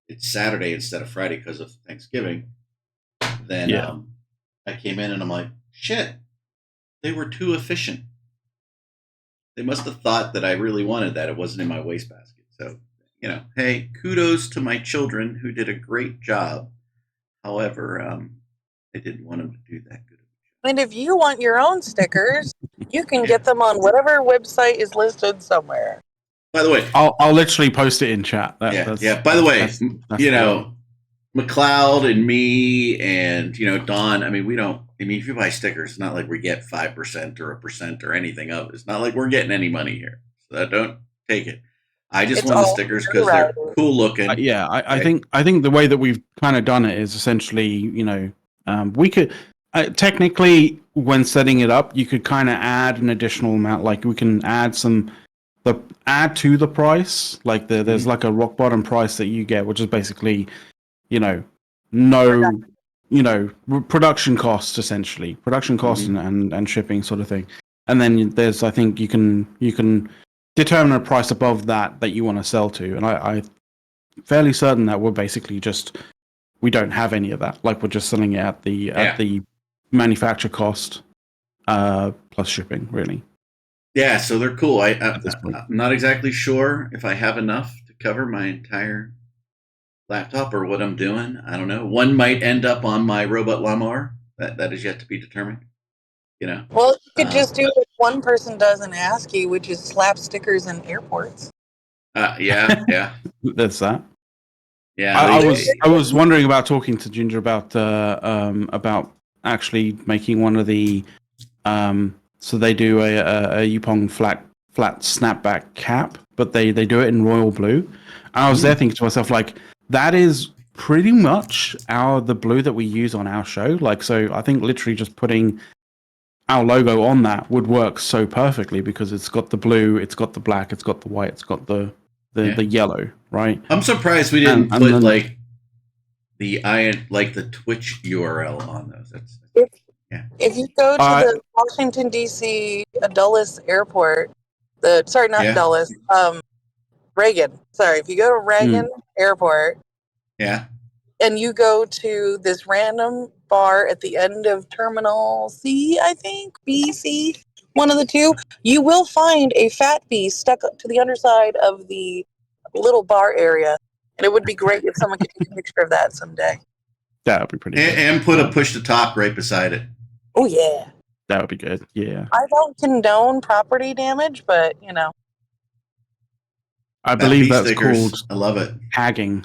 it's Saturday instead of Friday because of Thanksgiving. Then I came in and I'm like, shit, they were too efficient. They must have thought that I really wanted that. It wasn't in my wastebasket. So, you know, hey, kudos to my children who did a great job. However, I didn't want them to do that good. And if you want your own stickers, you can get them on whatever website is listed somewhere. By the way, I'll literally post it in chat. By the way, that's you know, McLeod and me and, you know, Don, I mean, if you buy stickers, it's not like we get 5% or 1% or anything of it. It's not like we're getting any money here. So don't take it. I just want the stickers because they're cool looking. I think the way that we've kind of done it is essentially, you know, we could technically, when setting it up, you could kind of add an additional amount. Like we can add add to the price. Like there's like a rock bottom price that you get, which is basically, you know, production costs essentially, and shipping sort of thing. And then there's, I think you can determine a price above that you want to sell to. And I'm fairly certain that we're basically we don't have any of that. Like we're just selling it at the manufacturer cost plus shipping, really. Yeah, so they're cool. I'm not exactly sure if I have enough to cover my entire laptop or what I'm doing. I don't know. One might end up on my robot lawnmower. That is yet to be determined. You know. Well, you could just do what one person does in ASCII, which is slap stickers in airports. Yeah. That's that. Yeah, I was wondering about talking to Ginger about actually making one of the so they do a Yupong flat snapback cap, but they do it in royal blue. And I was there thinking to myself, like, that is pretty much the blue that we use on our show. Like, so I think literally just putting our logo on that would work so perfectly because it's got the blue, it's got the black, it's got the white, it's got the yellow, right? I'm surprised we didn't And put then, like the Twitch URL on those. If you go to the Washington D.C. Dulles Airport, Dulles, Reagan. Sorry, if you go to Reagan Airport, and you go to this random bar at the end of Terminal C, I think BC, one of the two, you will find a fat bee stuck to the underside of the little bar area, and it would be great if someone could take a picture of that someday. That would be pretty good. And put a push to talk right beside it. Oh, yeah. That would be good, yeah. I don't condone property damage, but, you know. I believe that's stickers. called I love it. tagging.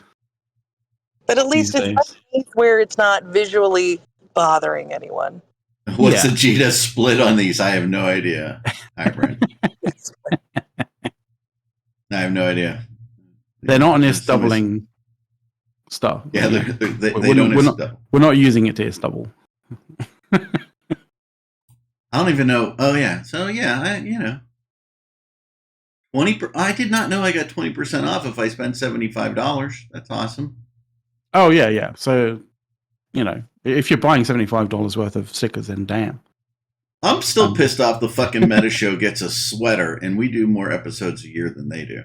But at least it's where it's not visually bothering anyone. What's the Jita split on these? I have no idea. Hi, Brent. I have no idea. They're not an is doubling stuff. Yeah, they don't double. We're not using it to is double. I don't even know. Oh yeah. So yeah, I did not know I got 20% off if I spend $75. That's awesome. Oh yeah. So, if you're buying $75 worth of stickers, then damn. I'm still pissed off the fucking Meta Show gets a sweater, and we do more episodes a year than they do.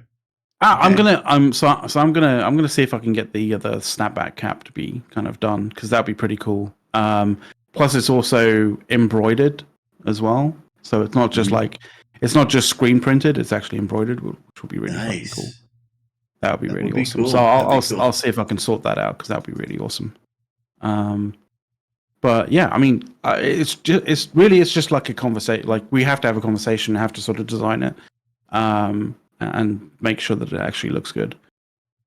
I'm gonna see if I can get the snapback cap to be kind of done because that'd be pretty cool. Plus, it's also embroidered as well, so it's not just it's not just screen printed; it's actually embroidered, which would be really fucking cool. That would be really awesome. Cool. So I'll see if I can sort that out because that would be really awesome. But yeah, I mean, it's just like a conversation. Like we have to have a conversation, have to sort of design it, and make sure that it actually looks good.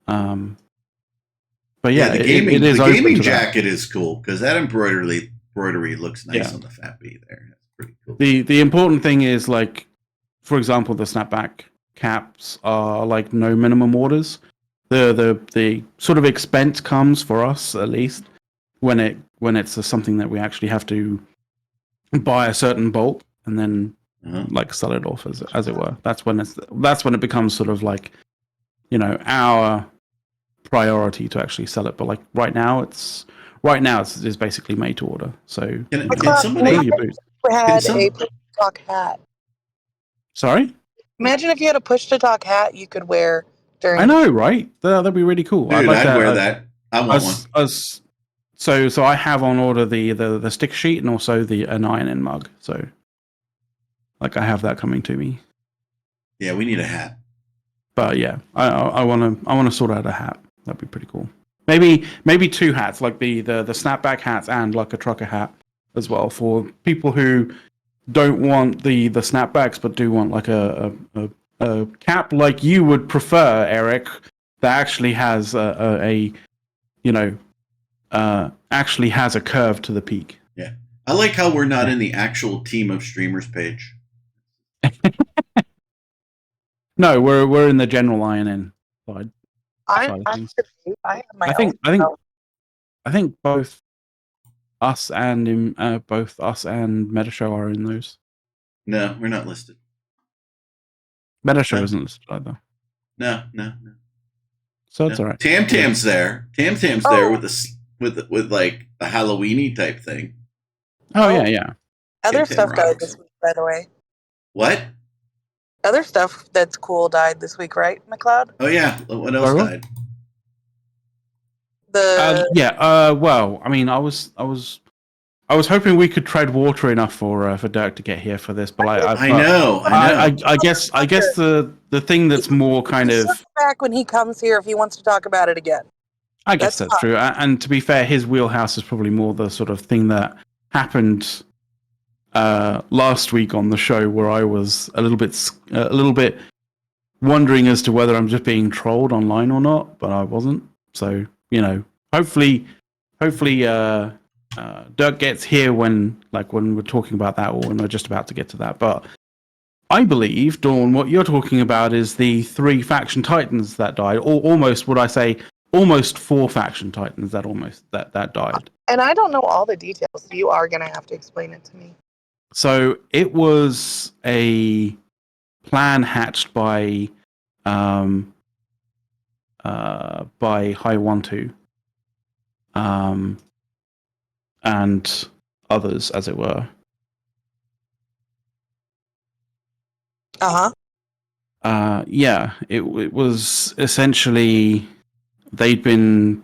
But yeah, the gaming jacket is cool because that embroidery looks nice on the fat bee there. That's pretty cool. The important thing is like, for example, the snapback caps are like no minimum orders. The sort of expense comes for us at least when it's something that we actually have to buy a certain bulk and then like sell it off as it were. That's when it becomes sort of like, our priority to actually sell it. But like right now it's basically made to order. So can somebody had a push to talk hat? Sorry? Imagine if you had a push to talk hat you could wear during. I know, right? That'd be really cool. Dude, I'd wear that. I want one. So I have on order the sticker sheet and also an iron-in mug. So like I have that coming to me. Yeah, we need a hat. But yeah, I want to sort out a hat. That'd be pretty cool. Maybe two hats, like the snapback hats and like a trucker hat as well for people who don't want the snapbacks but do want like a cap like you would prefer, Eric, that actually has actually has a curve to the peak. Yeah, I like how we're not in the actual team of streamers page. No, we're in the general INN side. I think both us and Metashow are in those. No, we're not listed. Metashow isn't listed either. No. So it's all right. Tam's there. Tam's there with like a Halloweeny type thing. Oh yeah. Other stuff died this week, by the way. What? Other stuff that's cool died this week, right, McLeod? Oh yeah. What else died? Well, I mean, I was hoping we could tread water enough for Dirk to get here for this, but I know. I guess the thing that's more kind of back when he comes here if he wants to talk about it again. I guess that's true. And to be fair, his wheelhouse is probably more the sort of thing that happened last week on the show, where I was a little bit wondering as to whether I'm just being trolled online or not, but I wasn't. So hopefully, Dirk gets here when we're talking about that, or when we're just about to get to that. But I believe, Dawn, what you're talking about is the 3 faction titans that died, or almost, would I say, almost 4 faction titans that died. And I don't know all the details. You are going to have to explain it to me. So it was a plan hatched by High-1-2 and others, as it were. Yeah, it was essentially they'd been,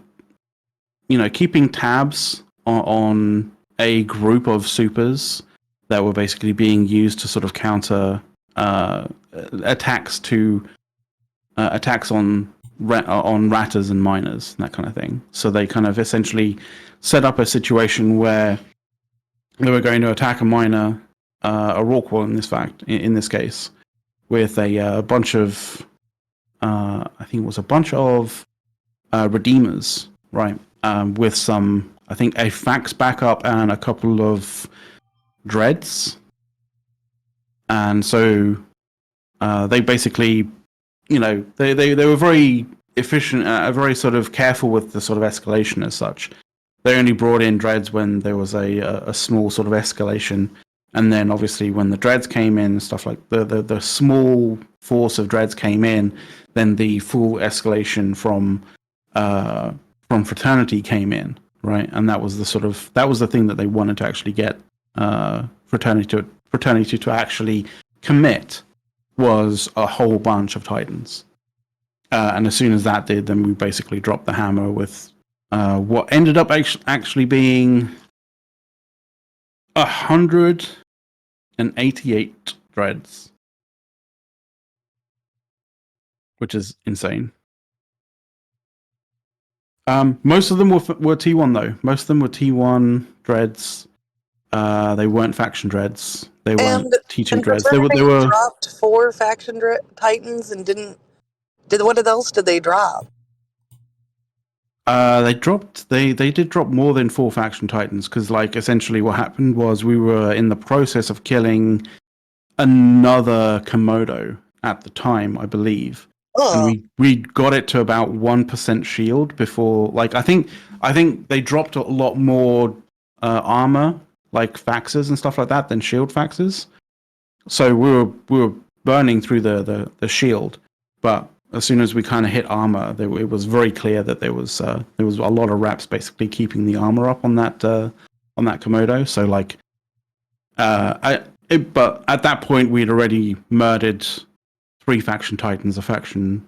keeping tabs on a group of supers that were basically being used to sort of counter attacks on ratters and miners, that kind of thing. So they kind of essentially set up a situation where they were going to attack a miner, a Rorqual in this case, with a bunch of, I think it was a bunch of Redeemers, right? With some, I think, a fax backup and a couple of Dreads. And so they basically, they were very efficient, very sort of careful with the sort of escalation as such. They only brought in Dreads when there was a small sort of escalation. And then obviously when the Dreads came in and stuff like the small force of Dreads came in, then the full escalation from Fraternity came in, right? And that was the thing that they wanted to actually get Fraternity to actually commit, was a whole bunch of Titans. And as soon as that did, then we basically dropped the hammer with what ended up actually being 188 Dreads, which is insane. Most of them were T1 though. Most of them were T1 Dreads. They weren't faction Dreads. They weren't T2 Dreads. They were dropped 4 faction Titans and didn't. What else did they drop? They did drop more than 4 faction Titans, because essentially what happened was we were in the process of killing another Komodo at the time, I believe. And we got it to about 1% shield before, I think they dropped a lot more armor, like faxes and stuff like that, than shield faxes. So we were burning through the shield, but as soon as we kind of hit armor, it was very clear that there was a lot of reps basically keeping the armor up on that Komodo. So but at that point we'd already murdered 3 faction Titans, a faction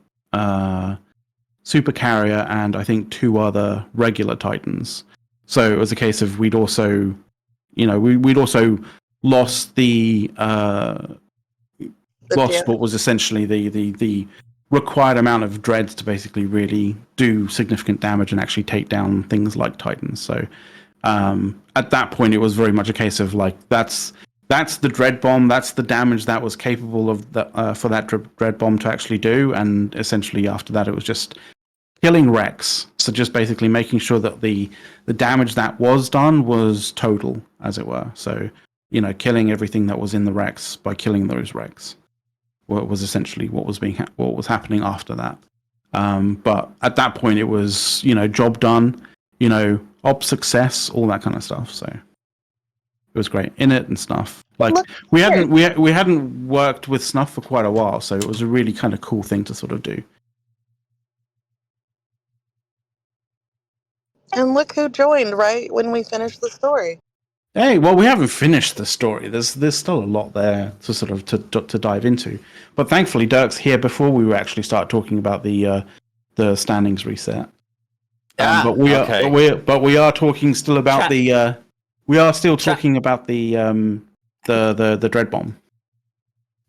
super carrier, and I think 2 other regular Titans. So it was a case of we'd also lost what was essentially the required amount of Dreads to basically really do significant damage and actually take down things like Titans. So at that point, it was very much a case of that's the Dreadbomb, that's the damage that was capable of for that Dreadbomb to actually do, and essentially after that, it was just killing Rex. So just basically making sure that the damage that was done was total, as it were. So killing everything that was in the Rex by killing those Rex was essentially what was happening after that. But at that point, it was job done, op success, all that kind of stuff. So it was great. INIT and Snuff. We hadn't worked with Snuff for quite a while, so it was a really kind of cool thing to sort of do. And look who joined right when we finished the story. Hey, well, we haven't finished the story. There's still a lot there to sort of to dive into. But thankfully, Dirk's here before we actually start talking about the standings reset. But we are talking still about talking about the Dreadbomb.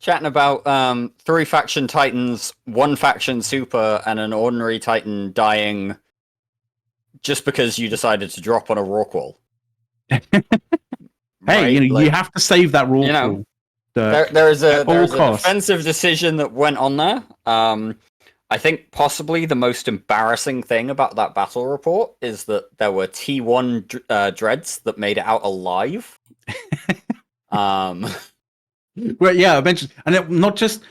Chatting about 3 faction Titans, 1 faction super, and an ordinary Titan dying just because you decided to drop on a Rorqual. Hey, you have to save that Rorqual. There is a defensive decision that went on there. I think possibly the most embarrassing thing about that battle report is that there were T1 Dreads that made it out alive. Well, yeah, I mentioned, and not just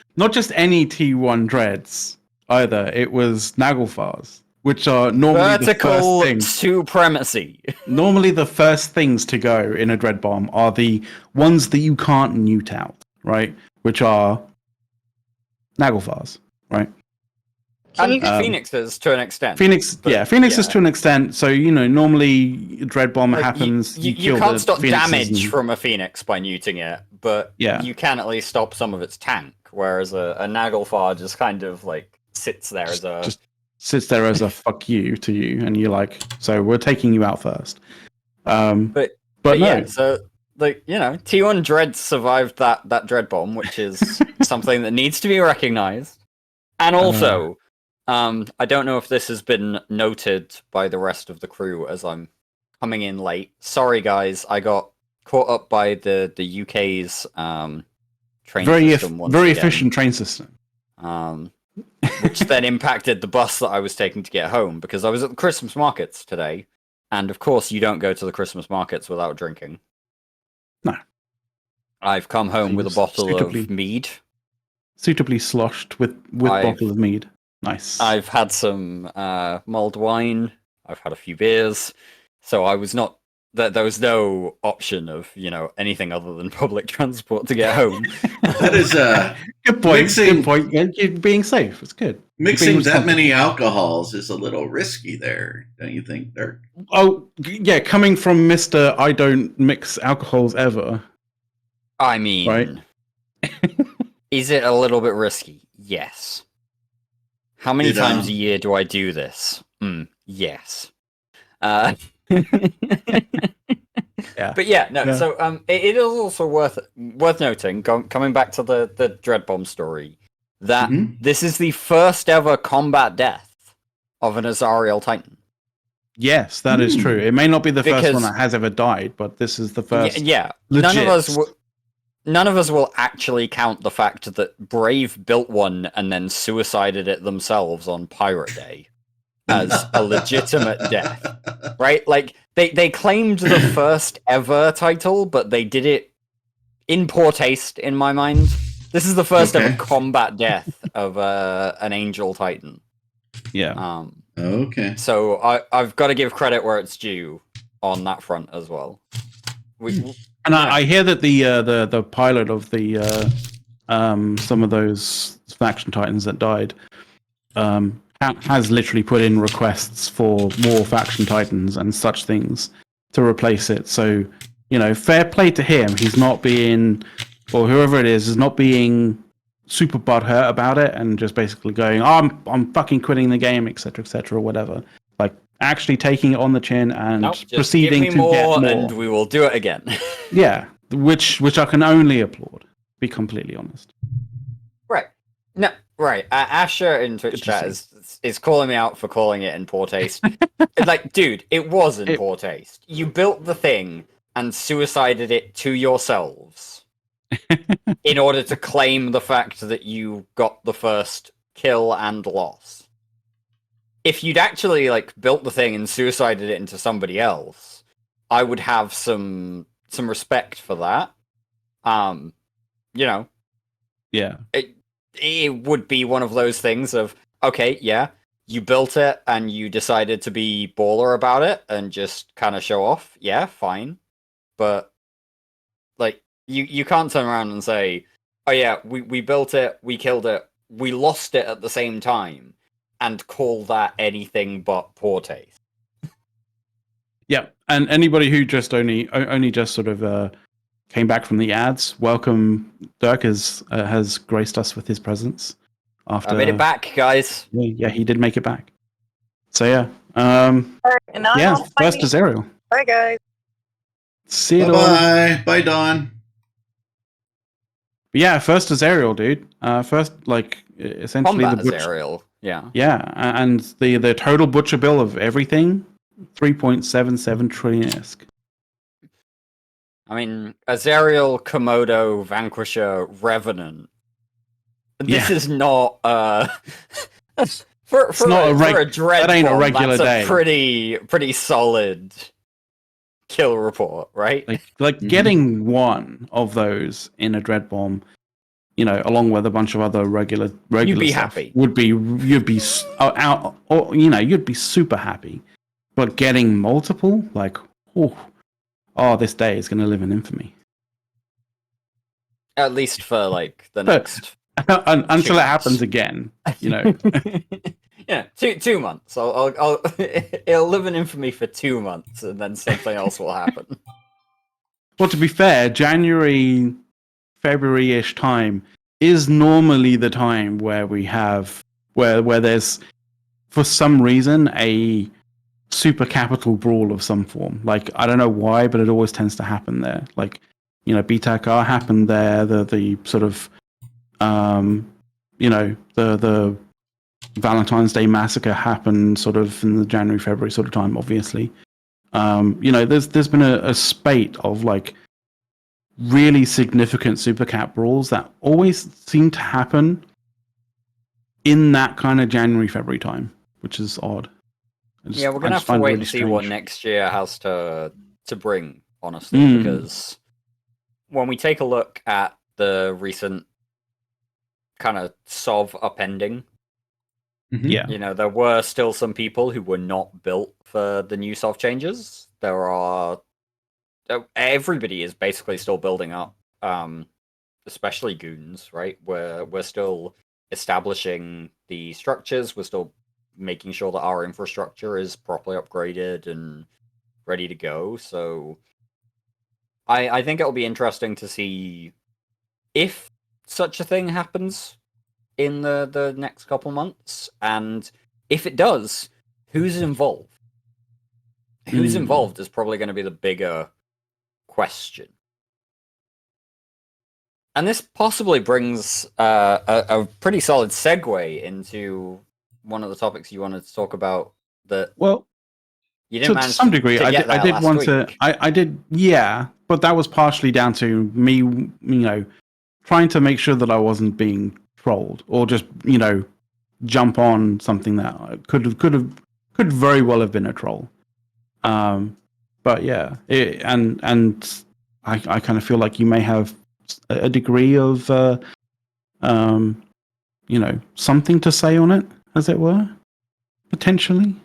any T1 Dreads either. It was Naglfar's. which are normally vertical the first things. supremacy. Normally, the first things to go in a Dreadbomb are the ones that you can't newt out, right? Which are Naglfars, right? And Phoenixes to an extent. Phoenixes to an extent. So, normally Dreadbomb happens, you kill can't the stop Phoenixes damage from a Phoenix by neuting it, but you can at least stop some of its tank, whereas a Naglfar just kind of, sits there as a... Just sits there as a fuck you to you, and you're like, so we're taking you out first. But no. Yeah, so... T1 Dread survived that Dreadbomb, which is something that needs to be recognized. And also, I don't know if this has been noted by the rest of the crew as I'm coming in late. Sorry, guys, I got caught up by the UK's train system once very again, efficient train system. Which then impacted the bus that I was taking to get home, because I was at the Christmas markets today. And of course, you don't go to the Christmas markets without drinking. No. I've come home with a bottle of mead. Suitably sloshed with bottle of mead. Nice. I've had some mulled wine. I've had a few beers. So I was not... There was no option of, anything other than public transport to get home. That is a... Good point. Good point. You're being safe. It's good. Mixing that many alcohols is a little risky there, don't you think, Dirk? Oh, yeah, coming from Mr. I don't mix alcohols ever. I mean... Right? Is it a little bit risky? Yes. How many times a year do I do this? Yes. Yeah. But so it is also worth noting, coming back to the Dreadbomb story, that this is the first ever combat death of an Azariel Titan. Yes, that is true. It may not be the first one that has ever died, but this is the first. Yeah. Legit. None of us will actually count the fact that Brave built one and then suicided it themselves on Pirate Day as a legitimate death, right? They claimed the first ever title, but they did it in poor taste, in my mind. This is the first ever combat death of an Angel Titan. Yeah. Okay. So I've got to give credit where it's due on that front as well. And I hear that the pilot of the some of those faction titans that died has literally put in requests for more faction titans and such things to replace it. So fair play to him. He's not being, or whoever it is not being super butthurt about it and just basically going, oh, I'm fucking quitting the game, etc., whatever. Actually taking it on the chin and proceeding to get more, and we will do it again. Yeah, which I can only applaud. Be completely honest. Right. No. Right. Asher in Twitch chat is calling me out for calling it in poor taste. Dude, it was in poor taste. You built the thing and suicided it to yourselves in order to claim the fact that you got the first kill and loss. If you'd actually built the thing and suicided it into somebody else, I would have some respect for that. Yeah. It would be one of those things of, okay, yeah, you built it and you decided to be baller about it and just kind of show off. Yeah, fine. But you can't turn around and say, oh yeah, we built it, we killed it, we lost it at the same time, and call that anything but poor taste. Yeah, and anybody who just only just sort of came back from the ads, welcome. Dirk has graced us with his presence. After I made it back, guys. Yeah, he did make it back. So yeah, first is Ariel. Bye, guys. See you. Bye, Dawn. Yeah, first is Ariel, dude. First, essentially Combat the is Ariel. Yeah. Yeah, and the total butcher bill of everything, 3.77 trillion-esque. I mean, Azariel, Komodo, Vanquisher, Revenant. This is not for a Dreadbomb, that ain't a regular that's day. A pretty solid kill report, right? Getting one of those in a Dreadbomb, along with a bunch of other regular You'd be stuff, happy. you'd be out, or you'd be super happy. But getting multiple, like, this day is going to live in infamy. At least for like the next until it happens again, Yeah, 2 months. It'll live in infamy for 2 months, and then something else will happen. Well, to be fair, January, February-ish time is normally the time where we have where there's, for some reason, a super capital brawl of some form. Like, I don't know why, but it always tends to happen there. Like, BTAC happened there. The sort of the Valentine's Day massacre happened sort of in the January, February sort of time, obviously. There's been a spate of like really significant super cap brawls that always seem to happen in that kind of January, February time, which is odd. Yeah, we're gonna have to wait and see what next year has to bring, honestly, because when we take a look at the recent kind of SOV upending, yeah, there were still some people who were not built for the new SOV changes. Everybody is basically still building up, especially goons, right? We're still establishing the structures. We're still making sure that our infrastructure is properly upgraded and ready to go. So I think it'll be interesting to see if such a thing happens in the next couple months, and if it does, who's involved? Who's involved is probably going to be the bigger question. And this possibly brings a pretty solid segue into one of the topics you wanted to talk about. That you didn't to some degree, I did want to. I did, yeah, but that was partially down to me, trying to make sure that I wasn't being trolled or just jump on something that could very well have been a troll. But yeah, and I kind of feel like you may have a degree of something to say on it, as it were, potentially.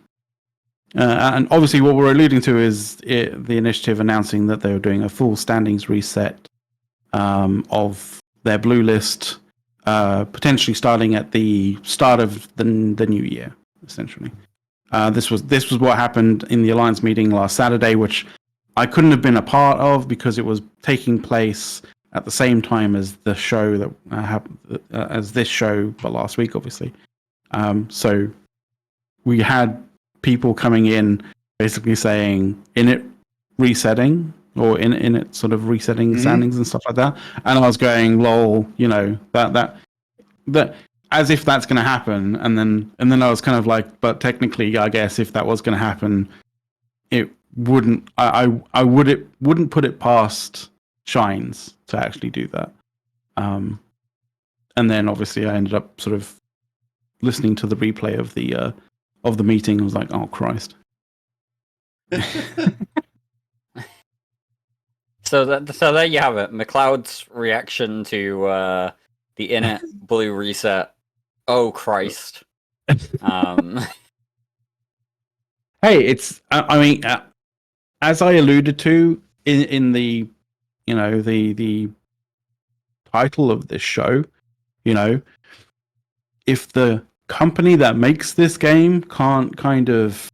And obviously what we're alluding to is the initiative announcing that they were doing a full standings reset of their blue list, potentially starting at the start of the new year, essentially. This was what happened in the Alliance meeting last Saturday, which I couldn't have been a part of because it was taking place at the same time as the show that happened, as this show, but last week, obviously. So we had people coming in basically saying INIT resetting, or INIT sort of resetting standings and stuff like that, and I was going, lol, that as if that's going to happen, and then I was kind of like, but technically, I guess if that was going to happen, it wouldn't. I wouldn't put it past Shines to actually do that. And then obviously I ended up sort of listening to the replay of the meeting. I was like, oh Christ. So there you have it. McLeod's reaction to the INIT blue reset. Oh Christ. Hey, it's. I mean, as I alluded to in the the title of this show, if the company that makes this game can't kind of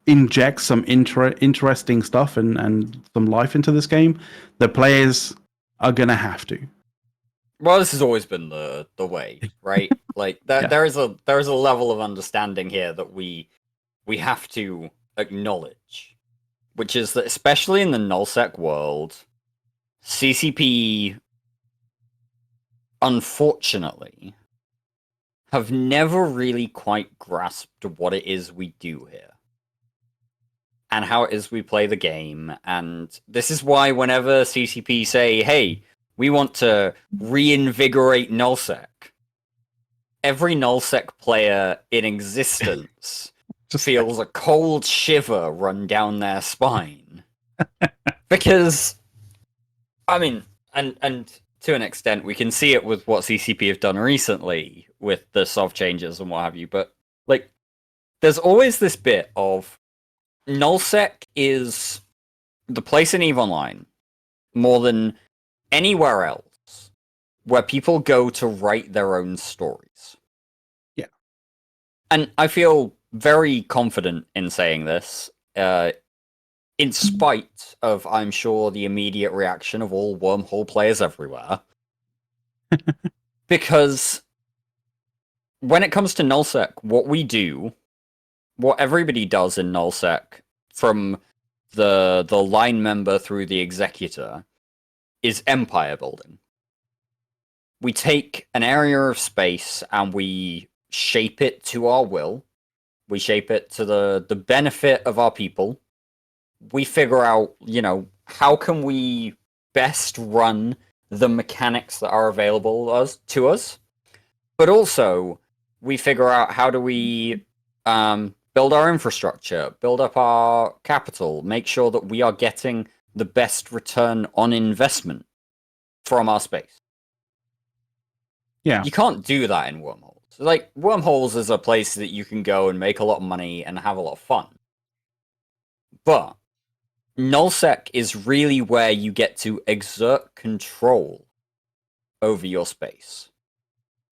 inject some interesting stuff and some life into this game, the players are gonna have to. Well, this has always been the way, right? Like Yeah. there is a level of understanding here that we have to acknowledge, which is that especially in the nullsec world, CCP, unfortunately, have never really quite grasped what it is we do here and how it is we play the game. And this is why whenever CCP say, hey, we want to reinvigorate nullsec, every nullsec player in existence feels a cold shiver run down their spine. Because, I mean, and to an extent. We can see it with what CCP have done recently with the soft changes and what have you. But like, there's always this bit of nullsec is the place in EVE Online more than anywhere else where people go to write their own stories. Yeah. And I feel very confident in saying this, in spite of, I'm sure, the immediate reaction of all wormhole players everywhere. Because when it comes to nullsec, what we do, what everybody does in nullsec, from the line member through the executor, is empire building. We take an area of space and we shape it to our will. We shape it to the benefit of our people. We figure out, how can we best run the mechanics that are available to us. But also, we figure out how do we build our infrastructure, build up our capital, make sure that we are getting the best return on investment from our space. Yeah. You can't do that in wormholes. Like, wormholes is a place that you can go and make a lot of money and have a lot of fun. But nullsec is really where you get to exert control over your space.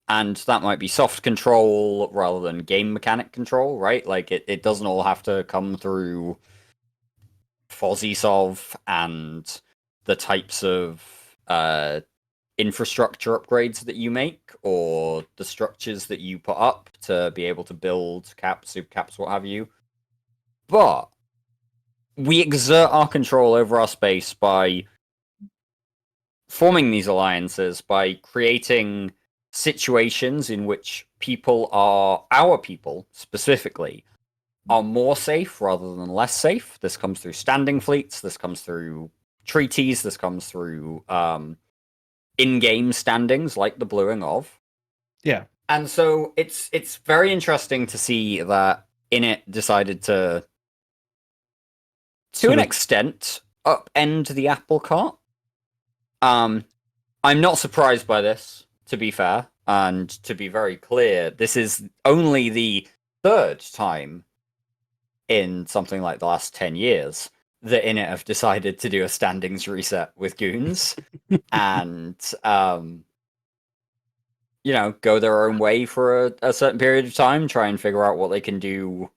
And that might be soft control rather than game mechanic control, right? Like, it doesn't all have to come through FuzzySolve and the types of infrastructure upgrades that you make, or the structures that you put up to be able to build caps, super caps, what have you. But we exert our control over our space by forming these alliances, by creating situations in which our people specifically, are more safe rather than less safe. This comes through standing fleets, this comes through treaties, this comes through in-game standings like the bluing of. Yeah. And so it's very interesting to see that INIT decided to an extent, upend the apple cart. I'm not surprised by this, to be fair, and to be very clear, this is only the third time in something like the last 10 years that INIT have decided to do a standings reset with goons and, go their own way for a certain period of time, try and figure out what they can do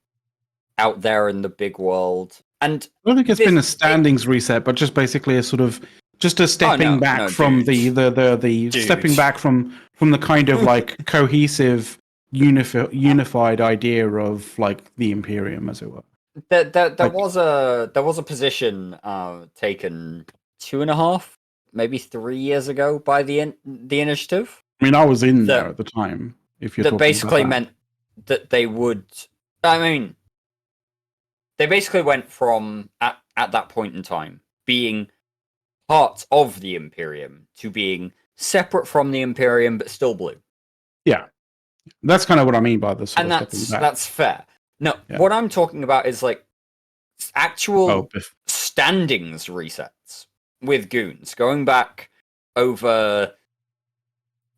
out there in the big world. And I don't think it's been a standings reset, but just basically a sort of just a stepping back from the stepping back from the kind of like cohesive, unified idea of like the Imperium, as it were. There was a position taken 2.5, maybe 3 years ago by the initiative. I mean, I was in there at the time. If you're that basically meant that they would. I mean, they basically went from at that point in time being part of the Imperium to being separate from the Imperium but still blue. Yeah, that's kind of what I mean by this. That's fair. No, what I'm talking about is like actual standings resets with goons going back over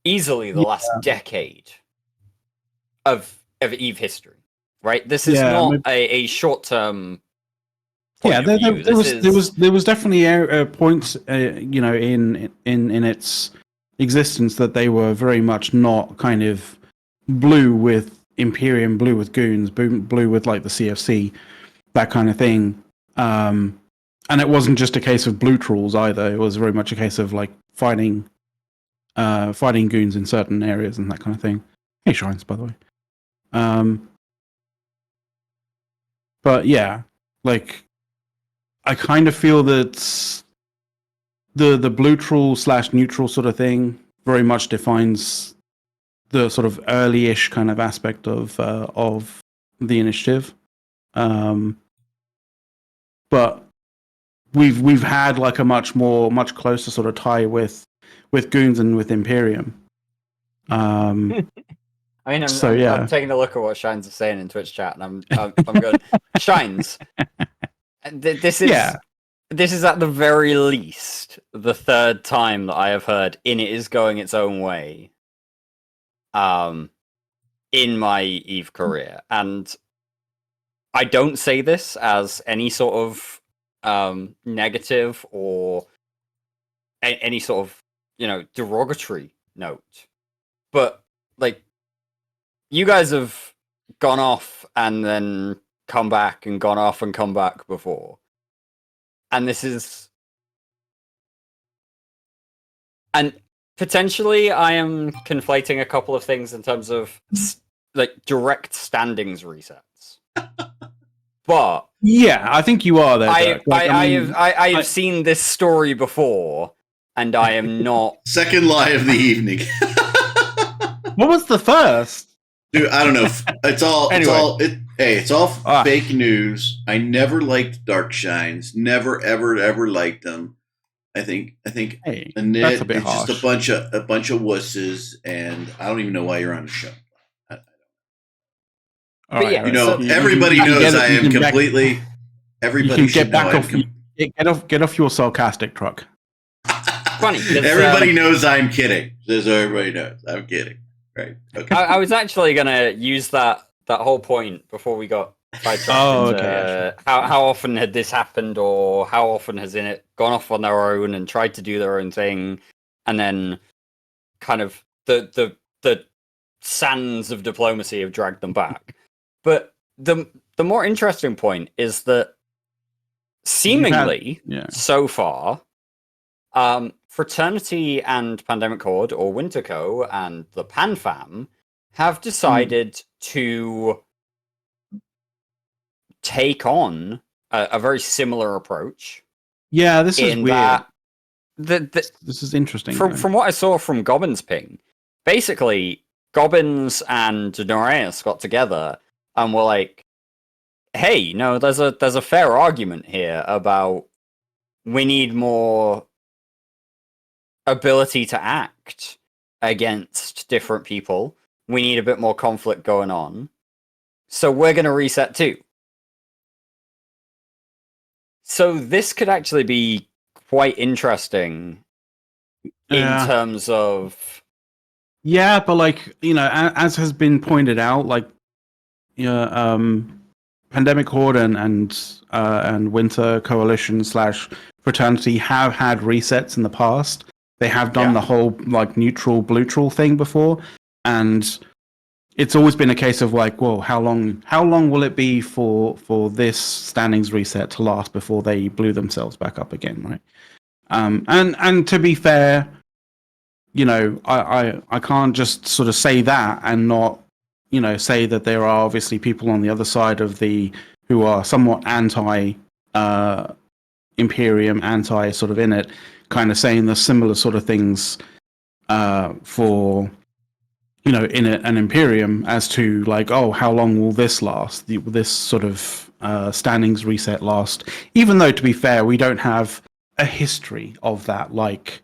easily the last decade of EVE history, right? This is not a short-term. Yeah, there was definitely points, in its existence that they were very much not kind of blue with Imperium, blue with goons, blue with like the CFC, that kind of thing. And it wasn't just a case of blue trolls either. It was very much a case of like fighting goons in certain areas and that kind of thing. Hey, Shines, by the way. But yeah, like I kind of feel that the blue troll / neutral sort of thing very much defines the sort of early-ish kind of aspect of the initiative. But we've had like a much closer sort of tie with goons and with Imperium. I mean, I'm taking a look at what Shines is saying in Twitch chat, and I'm good. Shines, this is this is at the very least the third time that I have heard INIT is going its own way. In my EVE career, and I don't say this as any sort of negative or any sort of derogatory note, but like you guys have gone off and then come back and gone off and come back before, and this is and potentially I am conflating a couple of things in terms of like direct standings resets. But yeah, I think you are there. I have seen this story before, and I am not second lie of the evening. What was the first? Dude, I don't know. It's all Anyway. it's all fake news. I never liked Dark Shines. Never ever liked them. I think Hey, INIT that's a bit is harsh. just a bunch of wusses, and I don't even know why you're on the show. Everybody knows I am completely. Everybody should know. Get off your sarcastic truck. Funny. Everybody knows I'm kidding. Just so everybody knows I'm kidding. Right. Okay. I was actually gonna use that whole point before we got sidetracked. Okay. How often had this happened, or how often has INIT gone off on their own and tried to do their own thing, and then kind of the sands of diplomacy have dragged them back. But the more interesting point is that seemingly so far, Fraternity and Pandemic Horde, or Winterco and the PanFam, have decided to take on a very similar approach. Yeah, this is weird. This is interesting. From what I saw from Gobbin's ping, basically, Gobbins and Noreus got together and were like, hey, no, there's a fair argument here about we need more ability to act against different people. We need a bit more conflict going on. So we're going to reset too. So this could actually be quite interesting in terms of... Yeah, but like, as has been pointed out, like, Pandemic Horde and Winter Coalition / Fraternity have had resets in the past. They have done the whole like neutral blue-tral thing before, and it's always been a case of like, well, how long will it be for this standings reset to last before they blew themselves back up again, right? And to be fair, I can't just sort of say that and not say that there are obviously people on the other side of who are somewhat anti Imperium, anti sort of INIT, kind of saying the similar sort of things for INIT and Imperium as to like, oh, how long will this last? This sort of standings reset last? Even though, to be fair, we don't have a history of that like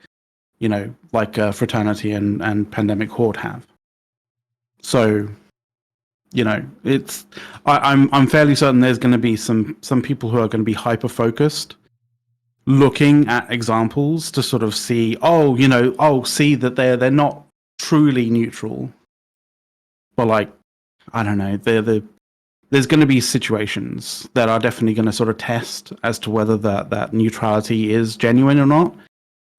Fraternity and Pandemic Horde have. So, I'm fairly certain there's going to be some people who are going to be hyper focused, looking at examples to sort of see, see that they're not truly neutral, but like, I don't know, there's going to be situations that are definitely going to sort of test as to whether that neutrality is genuine or not.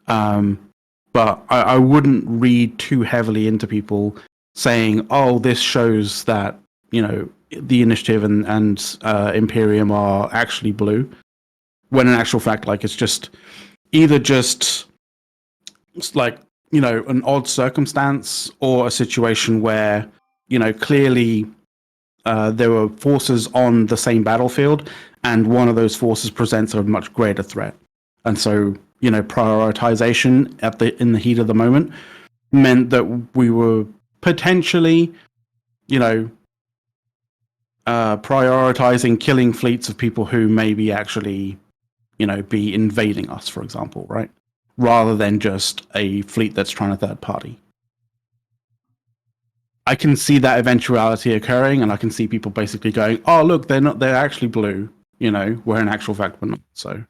But I wouldn't read too heavily into people saying, oh, this shows that the Initiative and Imperium are actually blue, when in actual fact, like, it's just either just like an odd circumstance or a situation where clearly there were forces on the same battlefield and one of those forces presents a much greater threat, and so prioritization in the heat of the moment meant that we were potentially prioritizing killing fleets of people who maybe actually be invading us, for example, right? Rather than just a fleet that's trying to third party. I can see that eventuality occurring, and I can see people basically going, oh, look, they're actually blue, where in actual fact we're not. So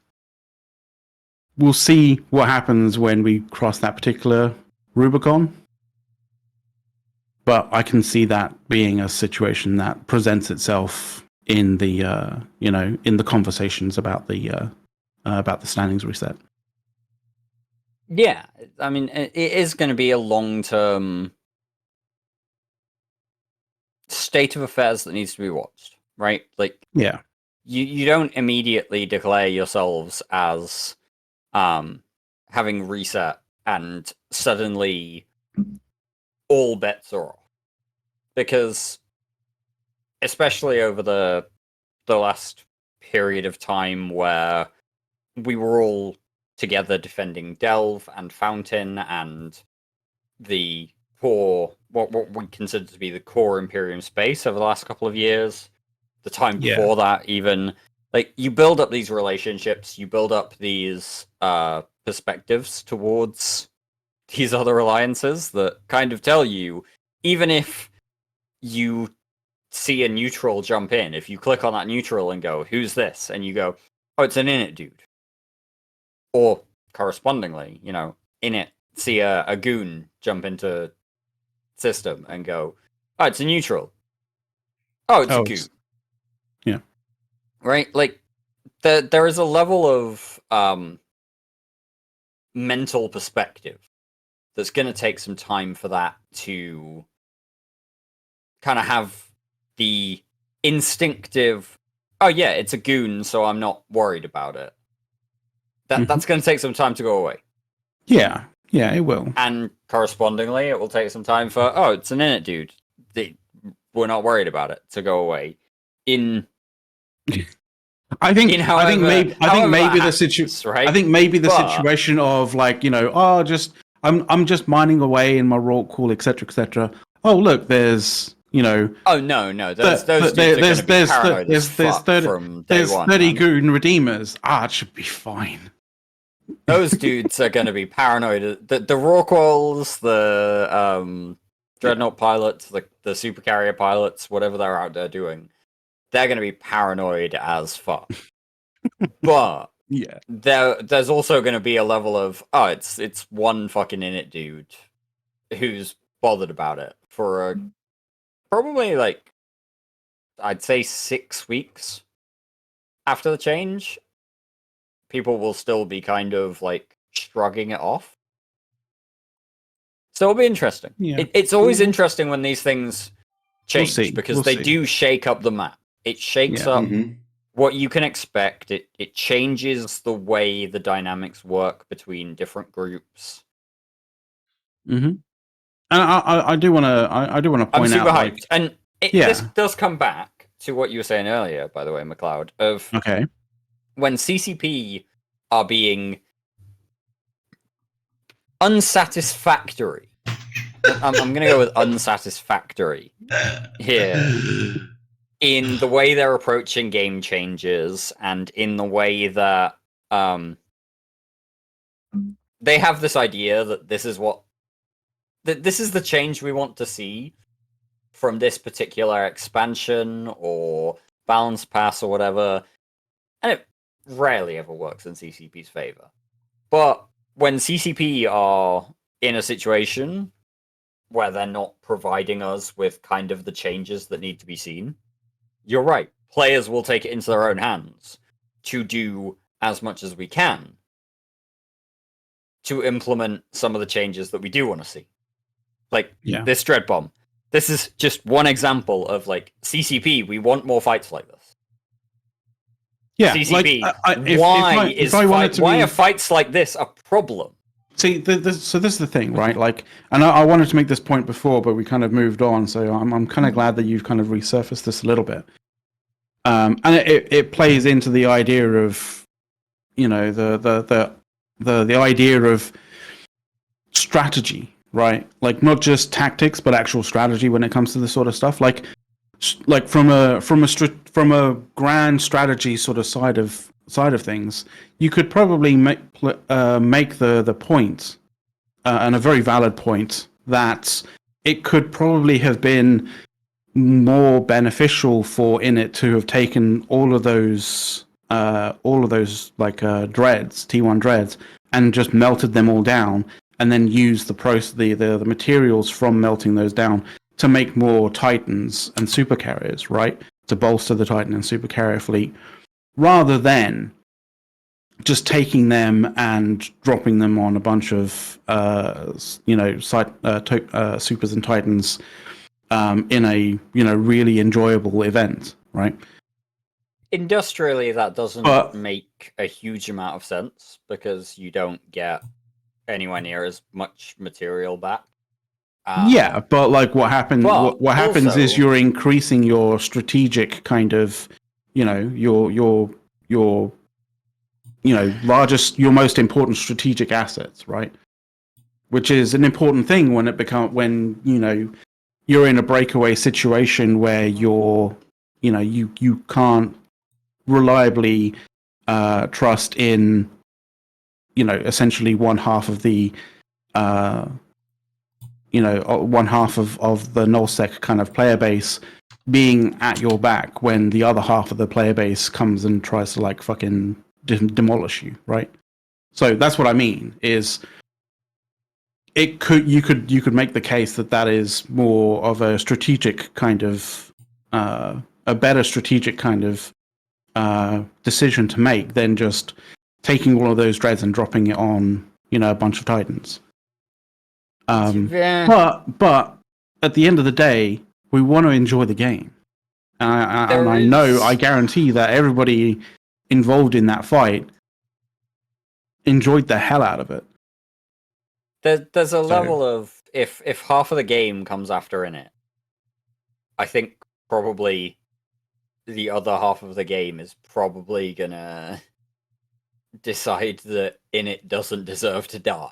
we'll see what happens when we cross that particular Rubicon. But I can see that being a situation that presents itself in the in the conversations about the standings reset. Yeah, I mean, it is going to be a long-term state of affairs that needs to be watched, right? Like, yeah, you don't immediately declare yourselves as having reset and suddenly all bets are off, because especially over the last period of time where we were all together defending Delve and Fountain and the core, what we consider to be the core Imperium space over the last couple of years, the time before that even, like, you build up these relationships, you build up these perspectives towards these other alliances that kind of tell you, even if you see a neutral jump in, if you click on that neutral and go, who's this? And you go, oh, it's an INIT dude. Or correspondingly, INIT see a goon jump into system and go, oh, it's a neutral. Oh, it's a goon. Yeah. Right? Like, there is a level of mental perspective that's going to take some time for that to kind of have the instinctive, oh yeah, it's a goon, so I'm not worried about it. That's going to take some time to go away. Yeah, it will. And correspondingly, it will take some time for, oh, it's an INIT dude. We're not worried about it, to go away. I think maybe the situation, right? I think maybe the situation of, like, I'm just mining away in my raw cool, etc. Oh, look, there's oh no, there's 30 goon redeemers. It should be fine. Those dudes are going to be paranoid. The Rorquals, the Dreadnought pilots, the supercarrier pilots, whatever they're out there doing, they're going to be paranoid as fuck. But yeah, there's also going to be a level of, oh, it's one fucking INIT dude who's bothered about it for probably, like, I'd say 6 weeks after the change. People will still be kind of, like, shrugging it off. So it'll be interesting. Yeah. It's always interesting when these things change, because they do shake up the map. It shakes up what you can expect. It changes the way the dynamics work between different groups. And I do want to point out, I'm super hyped, and this does come back to what you were saying earlier, by the way, McLeod, of when CCP are being unsatisfactory. I'm going to go with unsatisfactory here, in the way they're approaching game changes, and in the way that they have this idea that this is the change we want to see from this particular expansion or balance pass or whatever, and it rarely ever works in CCP's favor. But when CCP are in a situation where they're not providing us with kind of the changes that need to be seen, you're right, players will take it into their own hands to do as much as we can to implement some of the changes that we do want to see. Like, this Dreadbomb. This is just one example of, like, CCP, we want more fights like this. Yeah, CCP, like, why are fights like this a problem? See, so this is the thing, right? Like, and I wanted to make this point before, but we kind of moved on. So I'm kind of glad that you've kind of resurfaced this a little bit. And it plays into the idea of, the idea of strategy, right? Like, not just tactics, but actual strategy when it comes to this sort of stuff. Like from a grand strategy sort of side of things, you could probably make the point, and a very valid point, that it could probably have been more beneficial for INIT to have taken all of those all of those like dreads, T1 dreads, and just melted them all down, and then used the materials from melting those down to make more Titans and super carriers, right? To bolster the Titan and super carrier fleet, rather than just taking them and dropping them on a bunch of supers and Titans in a really enjoyable event, right? Industrially, that doesn't make a huge amount of sense because you don't get anywhere near as much material back. Yeah, but like what happens is you're increasing your strategic kind of, your largest, your most important strategic assets, right? Which is an important thing when you're in a breakaway situation where you can't reliably trust in essentially one half of the one half of the nullsec kind of player base being at your back when the other half of the player base comes and tries to like fucking demolish you, right? So that's what I mean is you could make the case that is more of a strategic kind of a better strategic kind of decision to make than just taking all of those dreads and dropping it on a bunch of Titans. But at the end of the day, we want to enjoy the game, and I guarantee that everybody involved in that fight enjoyed the hell out of it. There's a level of if half of the game comes after INIT, I think probably the other half of the game is probably gonna decide that INIT doesn't deserve to die.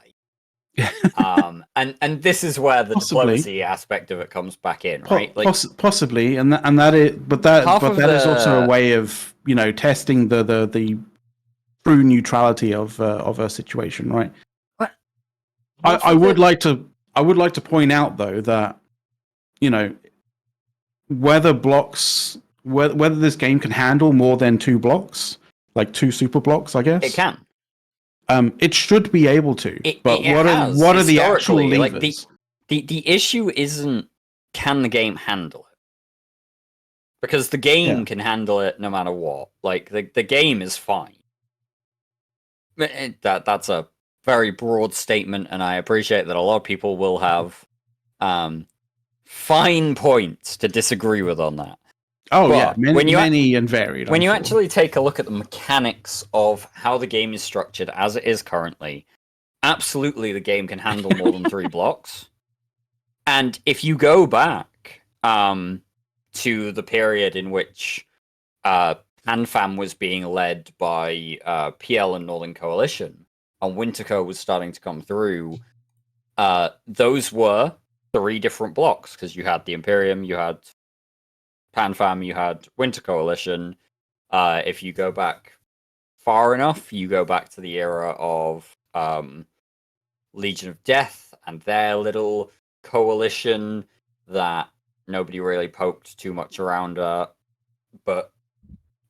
And this is where the diplomacy aspect of it comes back in, right? Possibly, and that is also a way of testing the true neutrality of a situation, right? I would like to point out though that whether this game can handle more than 2 blocks, like 2 super blocks, I guess it can. It should be able to, but what are the actual levers? Like the issue isn't can the game handle it, because the game can handle it no matter what. Like the game is fine. That's a very broad statement, and I appreciate that a lot of people will have fine points to disagree with on that. Oh, but yeah, many and varied. When you actually take a look at the mechanics of how the game is structured as it is currently, absolutely the game can handle more than 3 blocks. And if you go back to the period in which PanFam was being led by PL and Northern Coalition, and Winterco was starting to come through, those were 3 different blocks, because you had the Imperium, you had PanFam, you had Winter Coalition. If you go back far enough, you go back to the era of Legion of Death and their little coalition that nobody really poked too much around, but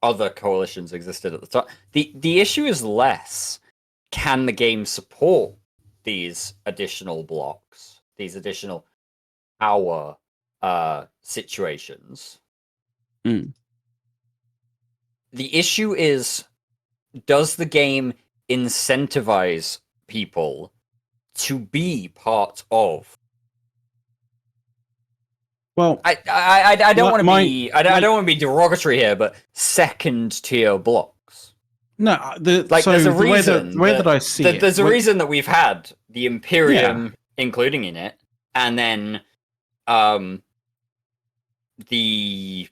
other coalitions existed at the time. The issue is less, can the game support these additional blocks, these additional power situations? The issue is, does the game incentivize people to be part of? Well, I don't want to be I don't want to be derogatory here, but second tier blocks. No, there's a reason. The way that I see it, there's a reason that we've had the Imperium, including in it, and then the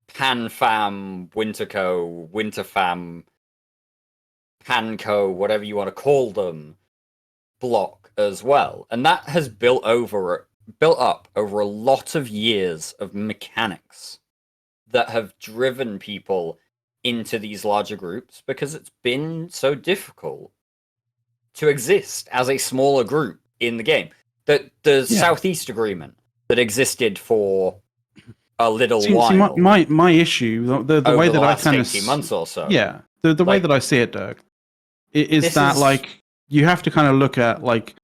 PanFam, Winterco, Winterfam, Panco, whatever you want to call them, block as well. And that has built up over a lot of years of mechanics that have driven people into these larger groups, because it's been so difficult to exist as a smaller group in the game. The Southeast Agreement that existed for a little see, while. My issue, the way that I kind of 18 months or so. Yeah, the way that I see it, Dirk, is that like you have to kind of look at like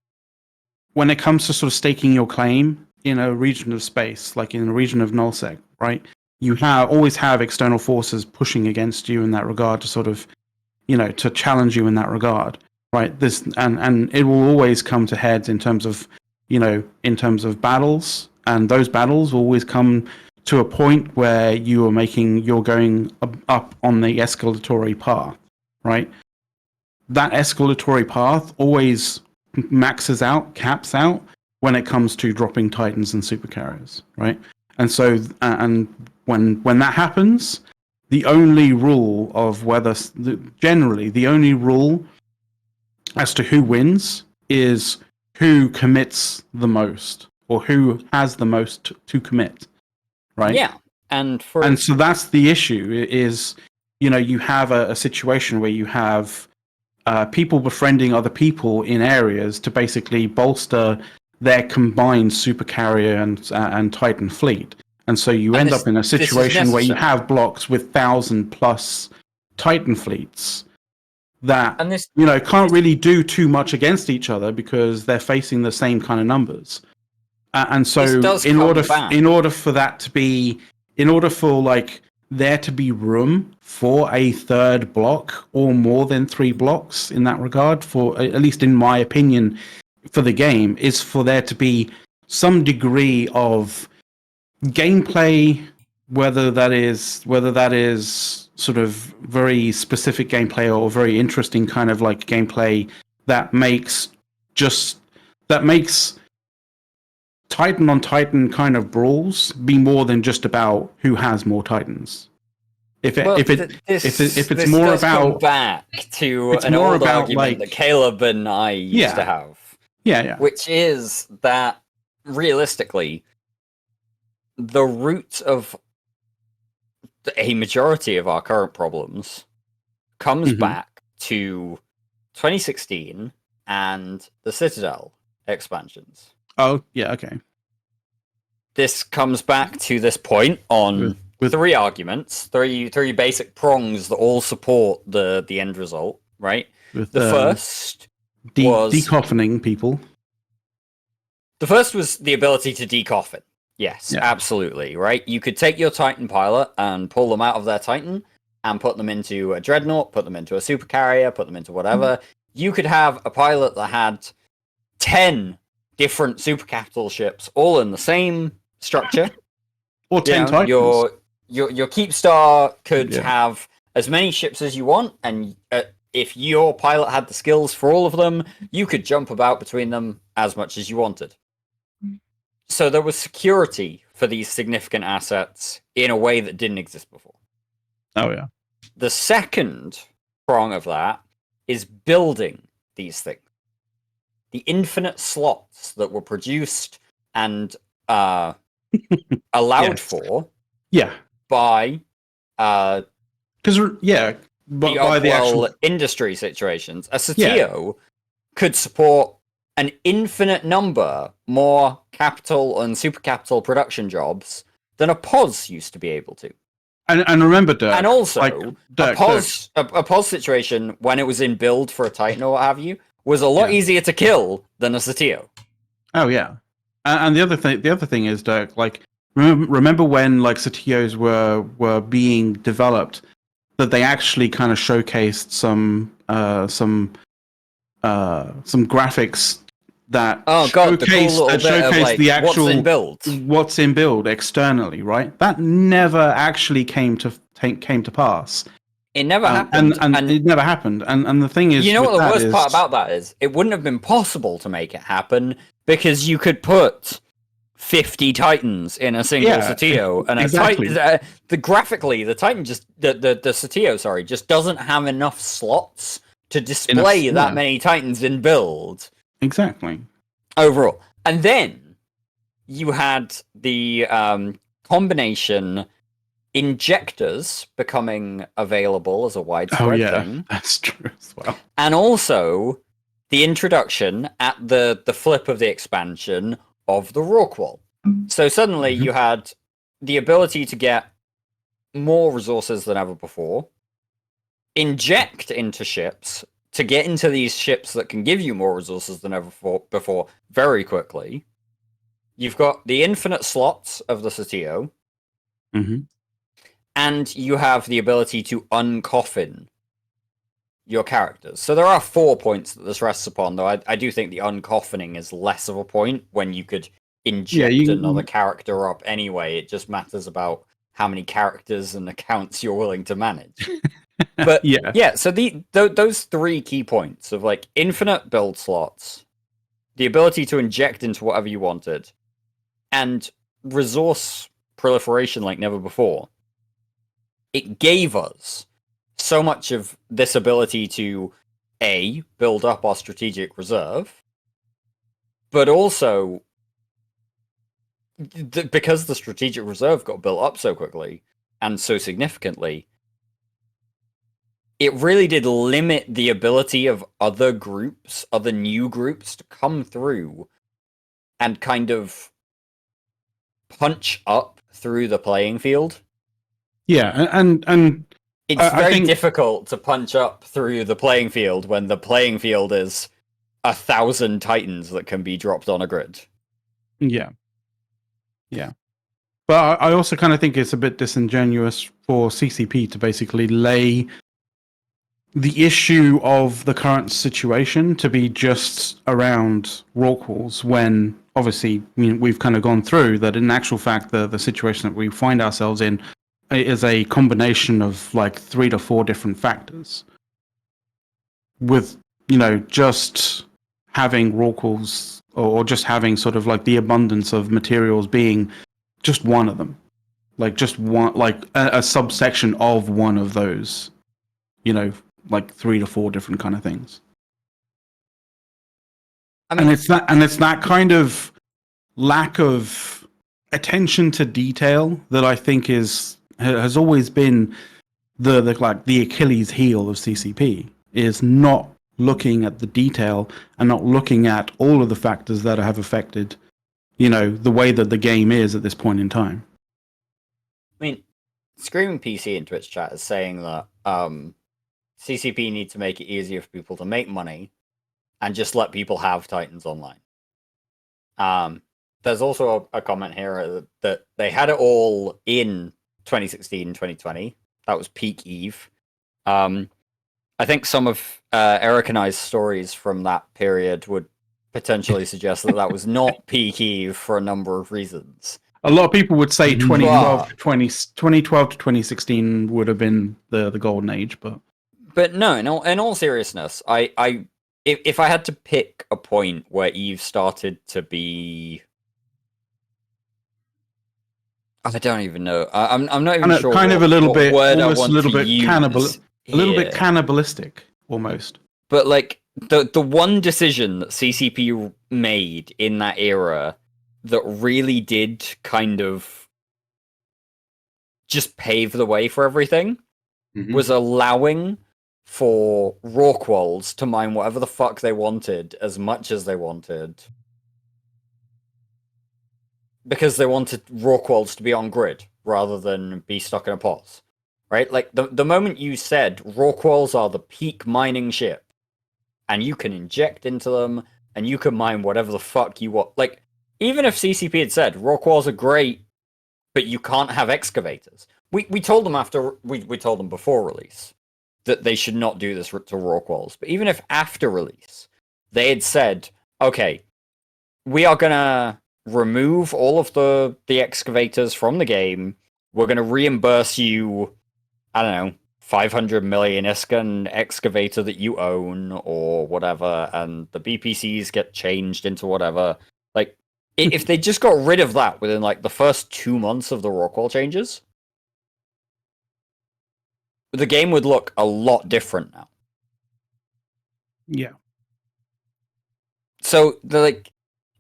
when it comes to sort of staking your claim in a region of space, like in a region of nullsec, right? You always have external forces pushing against you in that regard to sort of, to challenge you in that regard, right? This and it will always come to heads in terms of, in terms of battles, and those battles will always come to a point where you're going up on the escalatory path, right? That escalatory path always maxes out, caps out when it comes to dropping titans and supercarriers, right? And so, and when that happens, the only rule of generally the only rule as to who wins is who commits the most, or who has the most to commit, right? Yeah, and so that's the issue. Is you have a situation where you have people befriending other people in areas to basically bolster their combined supercarrier and Titan fleet. And so you end up in a situation where you have blocks with 1,000+ Titan fleets that can't really do too much against each other because they're facing the same kind of numbers. And so in order for like there to be room for a third block or more than 3 blocks in that regard, for at least in my opinion, for the game, is for there to be some degree of gameplay, whether that is sort of very specific gameplay or very interesting kind of like gameplay that makes Titan on Titan kind of brawls be more than just about who has more Titans. If it's more about come back to an old argument that Caleb and I used to have. Yeah. Which is that realistically, the root of a majority of our current problems comes back to 2016 and the Citadel expansions. Oh, yeah, okay. This comes back to this point on with 3 arguments, three basic prongs that all support the end result, right? With, the first was decoffining people. The first was the ability to decoffin. Yes, absolutely, right? You could take your Titan pilot and pull them out of their Titan and put them into a Dreadnought, put them into a supercarrier, put them into whatever. You could have a pilot that had 10 different super capital ships all in the same structure. Or 10 Titans. Your Keepstar could have as many ships as you want, and if your pilot had the skills for all of them, you could jump about between them as much as you wanted. So there was security for these significant assets in a way that didn't exist before. Oh, yeah. The second prong of that is building these things. The infinite slots that were produced and allowed for by by the actual industry situations. A CTO could support an infinite number more capital and super capital production jobs than a POS used to be able to. And remember, Dirk, and also a POS situation when it was in build for a Titan or what have you was a lot easier to kill than a CTO. Oh yeah, and the other thing is, Dirk, like remember when like CTOs were being developed, that they actually kind of showcased some graphics that showcased the actual what's in build externally, right? That never actually came to pass. It never happened, and it never happened. And the thing is, you know what the worst part about that is? It wouldn't have been possible to make it happen because you could put 50 Titans in a single CTO, and exactly. Graphically, the Titan the CTO, just doesn't have enough slots to display that many Titans in build. Exactly. Overall. And then you had the combination injectors becoming available as a widespread thing. That's true as well. And also the introduction at the flip of the expansion of the Rorqual. So suddenly you had the ability to get more resources than ever before, inject into ships to get into these ships that can give you more resources than ever before very quickly. You've got the infinite slots of the Satio, and you have the ability to uncoffin your characters. So there are 4 points that this rests upon, though I do think the uncoffining is less of a point when you could inject another character up anyway. It just matters about how many characters and accounts you're willing to manage. But so those 3 key points of like infinite build slots, the ability to inject into whatever you wanted, and resource proliferation like never before, it gave us so much of this ability to A, build up our strategic reserve, but also because the strategic reserve got built up so quickly and so significantly, it really did limit the ability of other groups, other new groups, to come through and kind of punch up through the playing field. Yeah, and it's very difficult to punch up through the playing field when the playing field is 1,000 Titans that can be dropped on a grid. Yeah. But I also kind of think it's a bit disingenuous for CCP to basically lay the issue of the current situation to be just around Rorquals, when obviously we've kind of gone through that. In actual fact, the situation that we find ourselves in is a combination of like 3 to 4 different factors, with just having Rorquals or just having sort of like the abundance of materials being just one of them, like just one, like a subsection of one of those, like 3 to 4 different kind of things. And it's that kind of lack of attention to detail that I think has always been the Achilles heel of CCP, is not looking at the detail and not looking at all of the factors that have affected, the way that the game is at this point in time. I mean, Screaming PC in Twitch chat is saying that CCP need to make it easier for people to make money and just let people have Titans online. There's also a comment here that they had it all in 2016, 2020. That was peak Eve. I think some of Erick and I's stories from that period would potentially suggest that was not peak Eve for a number of reasons. A lot of people would say 2012 to 2016 would have been the golden age, but no. In all seriousness, if I had to pick a point where Eve started to be, I don't even know. I'm not even sure. Kind of a little bit, almost a little bit cannibalistic, cannibalistic, almost. But like the one decision that CCP made in that era that really did kind of just pave the way for everything was allowing for Rorquals to mine whatever the fuck they wanted as much as they wanted, because they wanted Rorquals to be on grid rather than be stuck in a pause, right? Like the moment you said Rorquals are the peak mining ship and you can inject into them and you can mine whatever the fuck you want, like, even if CCP had said Rorquals are great, but you can't have excavators, we told them we told them before release that they should not do this to Rorquals. But even if after release they had said, okay, we are gonna remove all of the excavators from the game, we're gonna reimburse you, I don't know, 500 million Iskan excavator that you own or whatever, and the BPCs get changed into whatever. Like, if they just got rid of that within like the first 2 months of the Rorqual changes, the game would look a lot different now. Yeah. So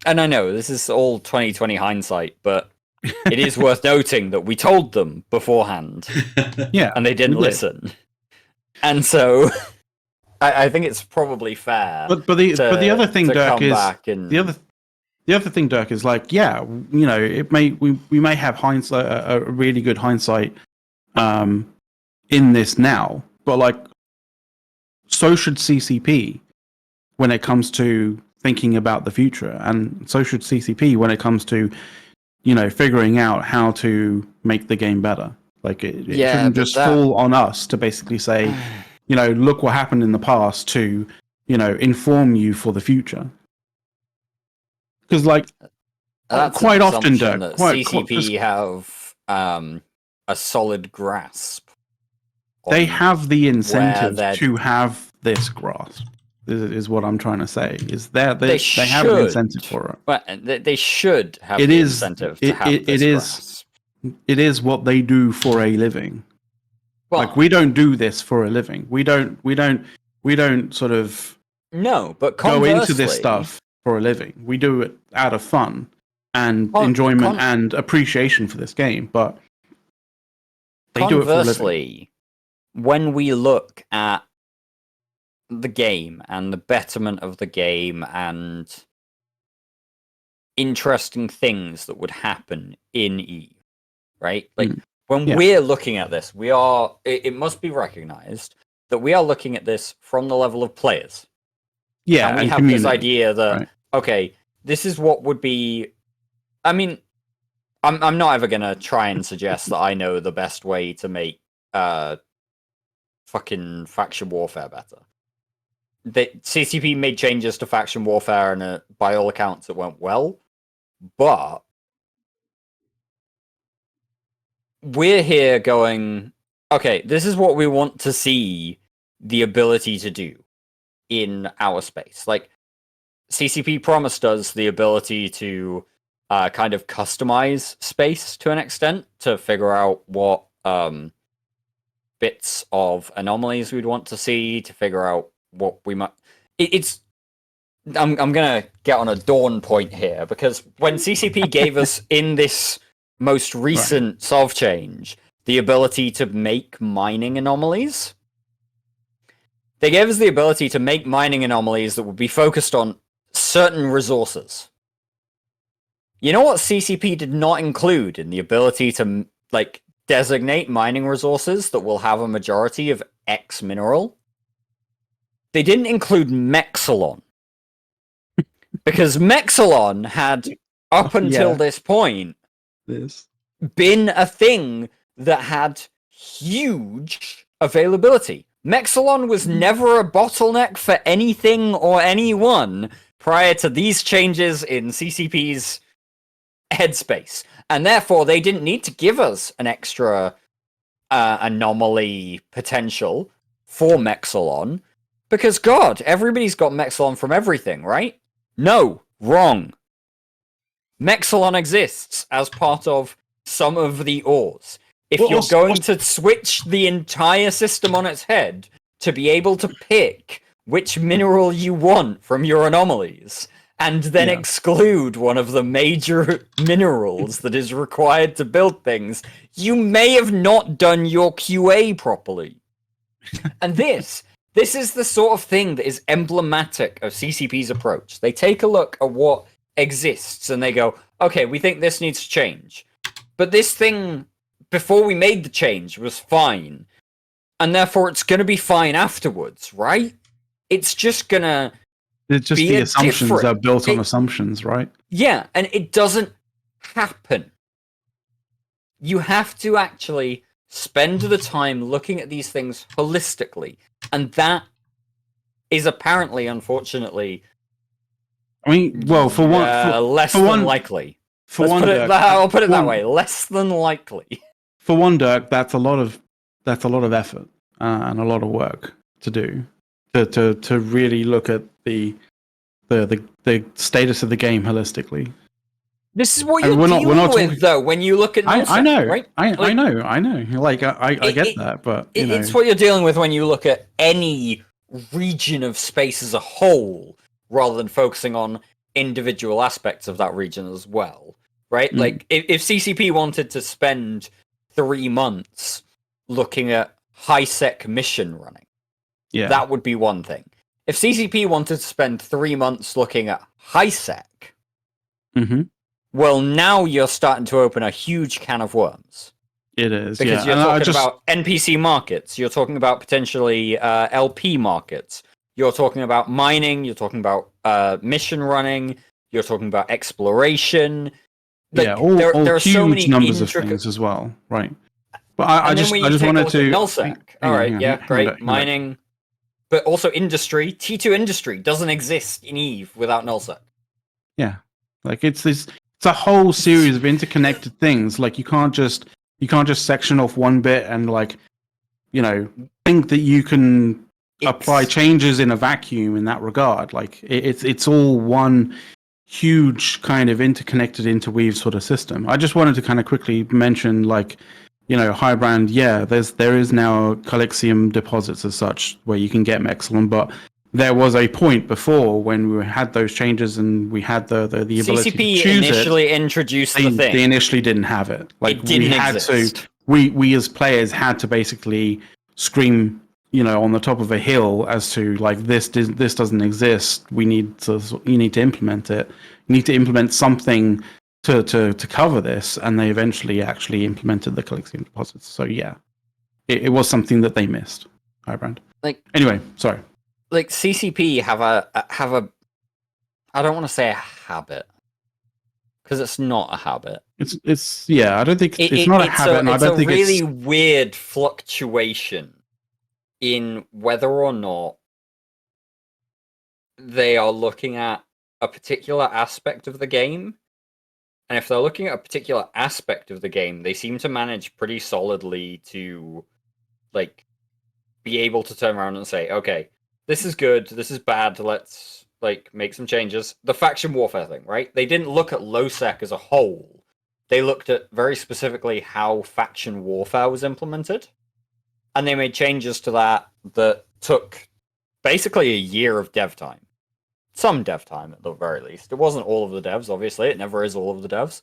and I know this is all 2020 hindsight, but it is worth noting that we told them beforehand. Yeah. And they didn't listen. And so I think it's probably fair. But the other thing, Dirk, is the other thing, Dirk, is like, yeah, you know, we may have hindsight, a really good hindsight, in this now, but like, so should CCP when it comes to thinking about the future, and so should CCP when it comes to, you know, figuring out how to make the game better. Like it shouldn't just fall on us to basically say, you know, look what happened in the past to, you know, inform you for the future. Because like quite often, Dirk, CCP have a solid grasp. They have the incentive to have this grasp. Is what I'm trying to say. Is that they have an incentive for it. But they should have the incentive to have this grasp. It is what they do for a living. Well, like we don't do this for a living. We don't sort of go into this stuff for a living. We do it out of fun and enjoyment and appreciation for this game. But they do it for a living. When we look at the game and the betterment of the game and interesting things that would happen in Eve, right? Like when we're looking at this, it must be recognized that we are looking at this from the level of players. Yeah, and we have this idea that okay, this is what would be. I mean, I'm not ever gonna try and suggest that I know the best way to make fucking faction warfare better. The CCP made changes to faction warfare, and by all accounts, it went well. But we're here going, okay, this is what we want to see the ability to do in our space. Like, CCP promised us the ability to kind of customize space to an extent to figure out what bits of anomalies we'd want to see, to figure out what we might. I'm gonna get on a dawn point here, because when CCP gave us in this most recent solve change the ability to make mining anomalies, they gave us the ability to make mining anomalies that would be focused on certain resources. You know what CCP did not include in the ability to like designate mining resources that will have a majority of X mineral? They didn't include Mexilon. Because Mexilon had, up until this point, been a thing that had huge availability. Mexilon was never a bottleneck for anything or anyone prior to these changes in CCP's headspace. And therefore, they didn't need to give us an extra anomaly potential for Mexilon. Because, God, everybody's got Mexilon from everything, right? No, wrong. Mexilon exists as part of some of the ores. If you're going to switch the entire system on its head to be able to pick which mineral you want from your anomalies, and then exclude one of the major minerals that is required to build things, you may have not done your QA properly. And this is the sort of thing that is emblematic of CCP's approach. They take a look at what exists and they go, okay, we think this needs to change. But this thing, before we made the change, was fine. And therefore it's going to be fine afterwards, right? It's just going to It's just the assumptions are built on assumptions, right? Yeah, and it doesn't happen. You have to actually spend the time looking at these things holistically. And that is apparently, unfortunately, I mean, well, for one, less than likely. I'll put it that way: less than likely. For one, Dirk, that's a lot of effort and a lot of work to do to really look at the status of the game holistically. This is what you're dealing with, though, when you look at nullsec, I know, right? I know. Like, I get that, but it's what you're dealing with when you look at any region of space as a whole, rather than focusing on individual aspects of that region as well, right? Like, if CCP wanted to spend 3 months looking at high-sec mission running, that would be one thing. If CCP wanted to spend 3 months looking at high-sec, Mm-hmm. Well, now you're starting to open a huge can of worms. It is, because you're talking about NPC markets. You're talking about potentially LP markets. You're talking about mining. You're talking about mission running. You're talking about exploration. Like, all there are huge so many numbers of things as well, right? But I just wanted to nullsec. All right, yeah, great, mining, but also industry. T2 industry doesn't exist in Eve without nullsec. Yeah, like it's a whole series of interconnected things. Like you can't just section off one bit and think that you can apply changes in a vacuum in that regard. Like it's all one huge kind of interconnected, interweave sort of system. I just wanted to kind of quickly mention, Highbrand. Yeah, there is now Calixium deposits as such where you can get Mexilon, but there was a point before when we had those changes and we had the ability CCP to choose initially introduced the thing. They initially didn't have it. Like it didn't exist. We as players had to basically scream, on the top of a hill as to this doesn't exist. You need to implement it. You need to implement something to cover this, and they eventually actually implemented the Calixium deposits. So yeah, it was something that they missed. Highbrand. Anyway, sorry. CCP have a I don't want to say a habit because it's not a habit. It's I don't think it's not a habit. And I don't think it's a really weird fluctuation in whether or not they are looking at a particular aspect of the game. And if they're looking at a particular aspect of the game, they seem to manage pretty solidly to be able to turn around and say, okay, this is good, this is bad, let's make some changes. The faction warfare thing, right? They didn't look at LowSec as a whole. They looked at very specifically how faction warfare was implemented. And they made changes to that took basically a year of dev time. Some dev time, at the very least. It wasn't all of the devs, obviously. It never is all of the devs.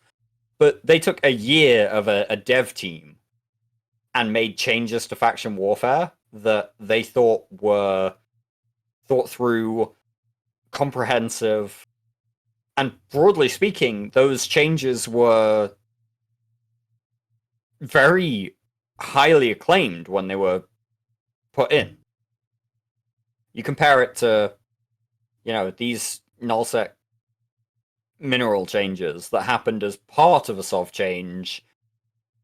But they took a year of a dev team and made changes to faction warfare that they thought were thought through, comprehensive, and broadly speaking, those changes were very highly acclaimed when they were put in. You compare it to, these nullsec mineral changes that happened as part of a soft change,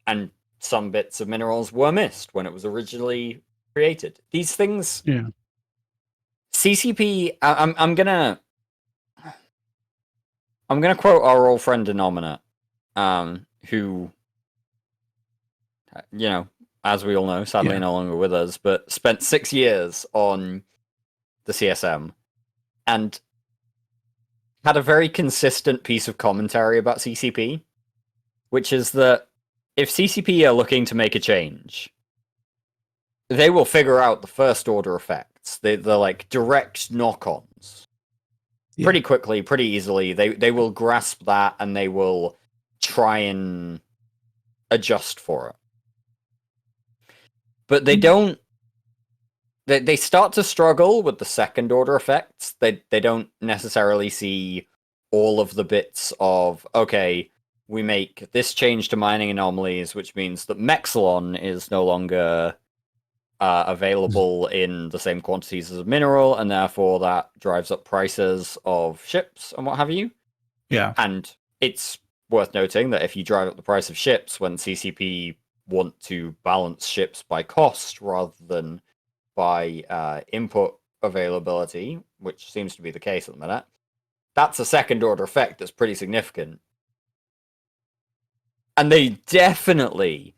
and some bits of minerals were missed when it was originally created. These things, CCP. I'm gonna quote our old friend Denomina, who, as we all know, sadly no longer with us, but spent 6 years on the CSM and had a very consistent piece of commentary about CCP, which is that if CCP are looking to make a change, they will figure out the first order effects, the direct knock-ons, pretty quickly, pretty easily. They will grasp that and they will try and adjust for it. But they don't. They start to struggle with the second order effects. They don't necessarily see all of the bits of, okay, we make this change to mining anomalies, which means that Mexilon is no longer available in the same quantities as a mineral, and therefore that drives up prices of ships and what have you. Yeah. And it's worth noting that if you drive up the price of ships when CCP want to balance ships by cost rather than by input availability, which seems to be the case at the minute, that's a second order effect that's pretty significant. And they definitely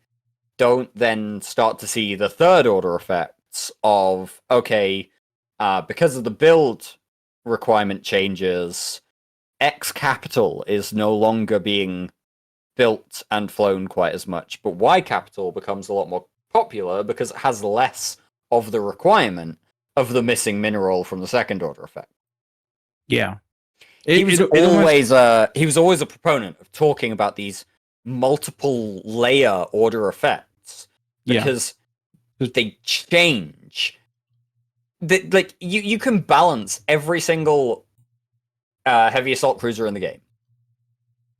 don't then start to see the third order effects of, okay, because of the build requirement changes, X capital is no longer being built and flown quite as much, but Y capital becomes a lot more popular because it has less of the requirement of the missing mineral from the second order effect. Yeah. He was always a proponent of talking about these multiple layer order effects because they change. You can balance every single heavy assault cruiser in the game.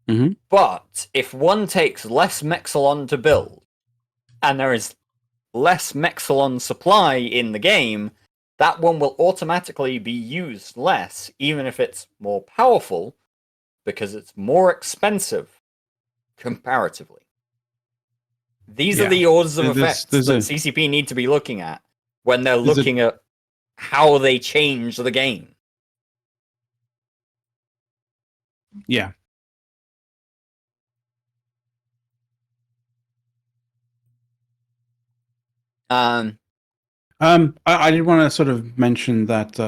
But if one takes less Mexilon to build, and there is less Mexilon supply in the game, that one will automatically be used less, even if it's more powerful, because it's more expensive comparatively. These are the orders of effects that CCP need to be looking at when they're looking at how they change the game. Yeah. I did want to sort of mention that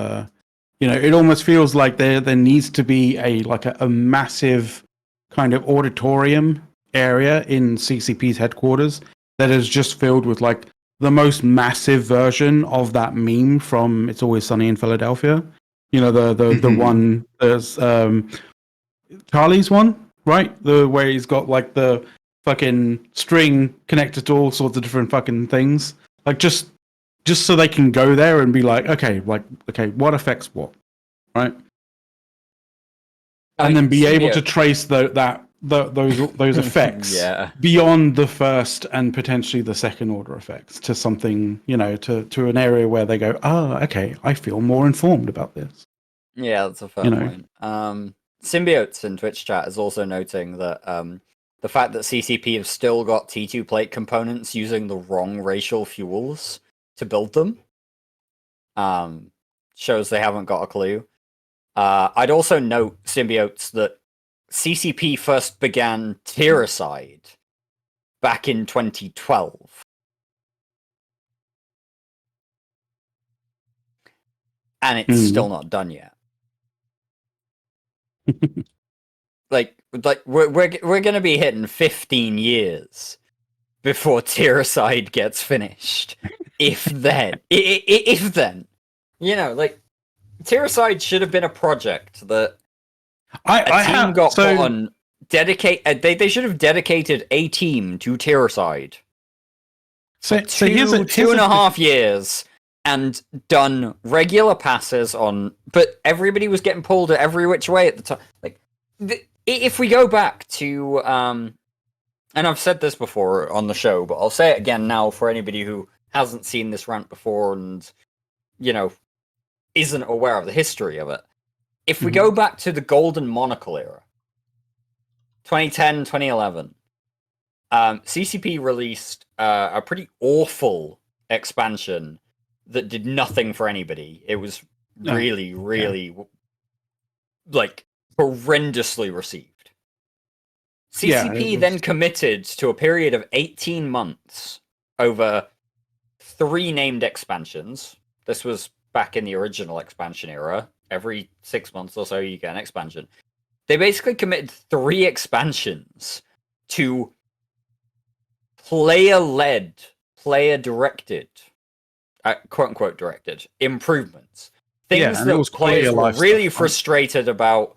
it almost feels like there needs to be a massive kind of auditorium area in CCP's headquarters that is just filled with like the most massive version of that meme from It's Always Sunny in Philadelphia. You know, the one there's Charlie's one, right? The where he's got like the fucking string connected to all sorts of different fucking things. Like just so they can go there and be like, okay, what affects what, right? And then be able to trace those effects beyond the first and potentially the second order effects to something, to an area where they go, oh, okay, I feel more informed about this. Yeah, that's a fair point. Symbiotes in Twitch chat is also noting that the fact that CCP have still got T2 plate components using the wrong racial fuels to build them shows they haven't got a clue. I'd also note, Symbiotes, that CCP first began Tiericide back in 2012. And it's still not done yet. like we're gonna be hitting 15 years before Tiericide gets finished. If then. Tiericide should have been a project that a team got put on. They should have dedicated a team to Tiericide. So here's 2.5 years and done regular passes on, but everybody was getting pulled every which way at the time. If we go back to, and I've said this before on the show, but I'll say it again now for anybody who hasn't seen this rant before and, isn't aware of the history of it. If we go back to the Golden Monocle era, 2010, 2011, CCP released a pretty awful expansion that did nothing for anybody. It was really, horrendously received. CCP then committed to a period of 18 months over 3 named expansions. This was back in the original expansion era. Every 6 months or so you get an expansion. They basically committed 3 expansions to player-led, player-directed, quote-unquote directed, improvements. Things that players were really frustrated about.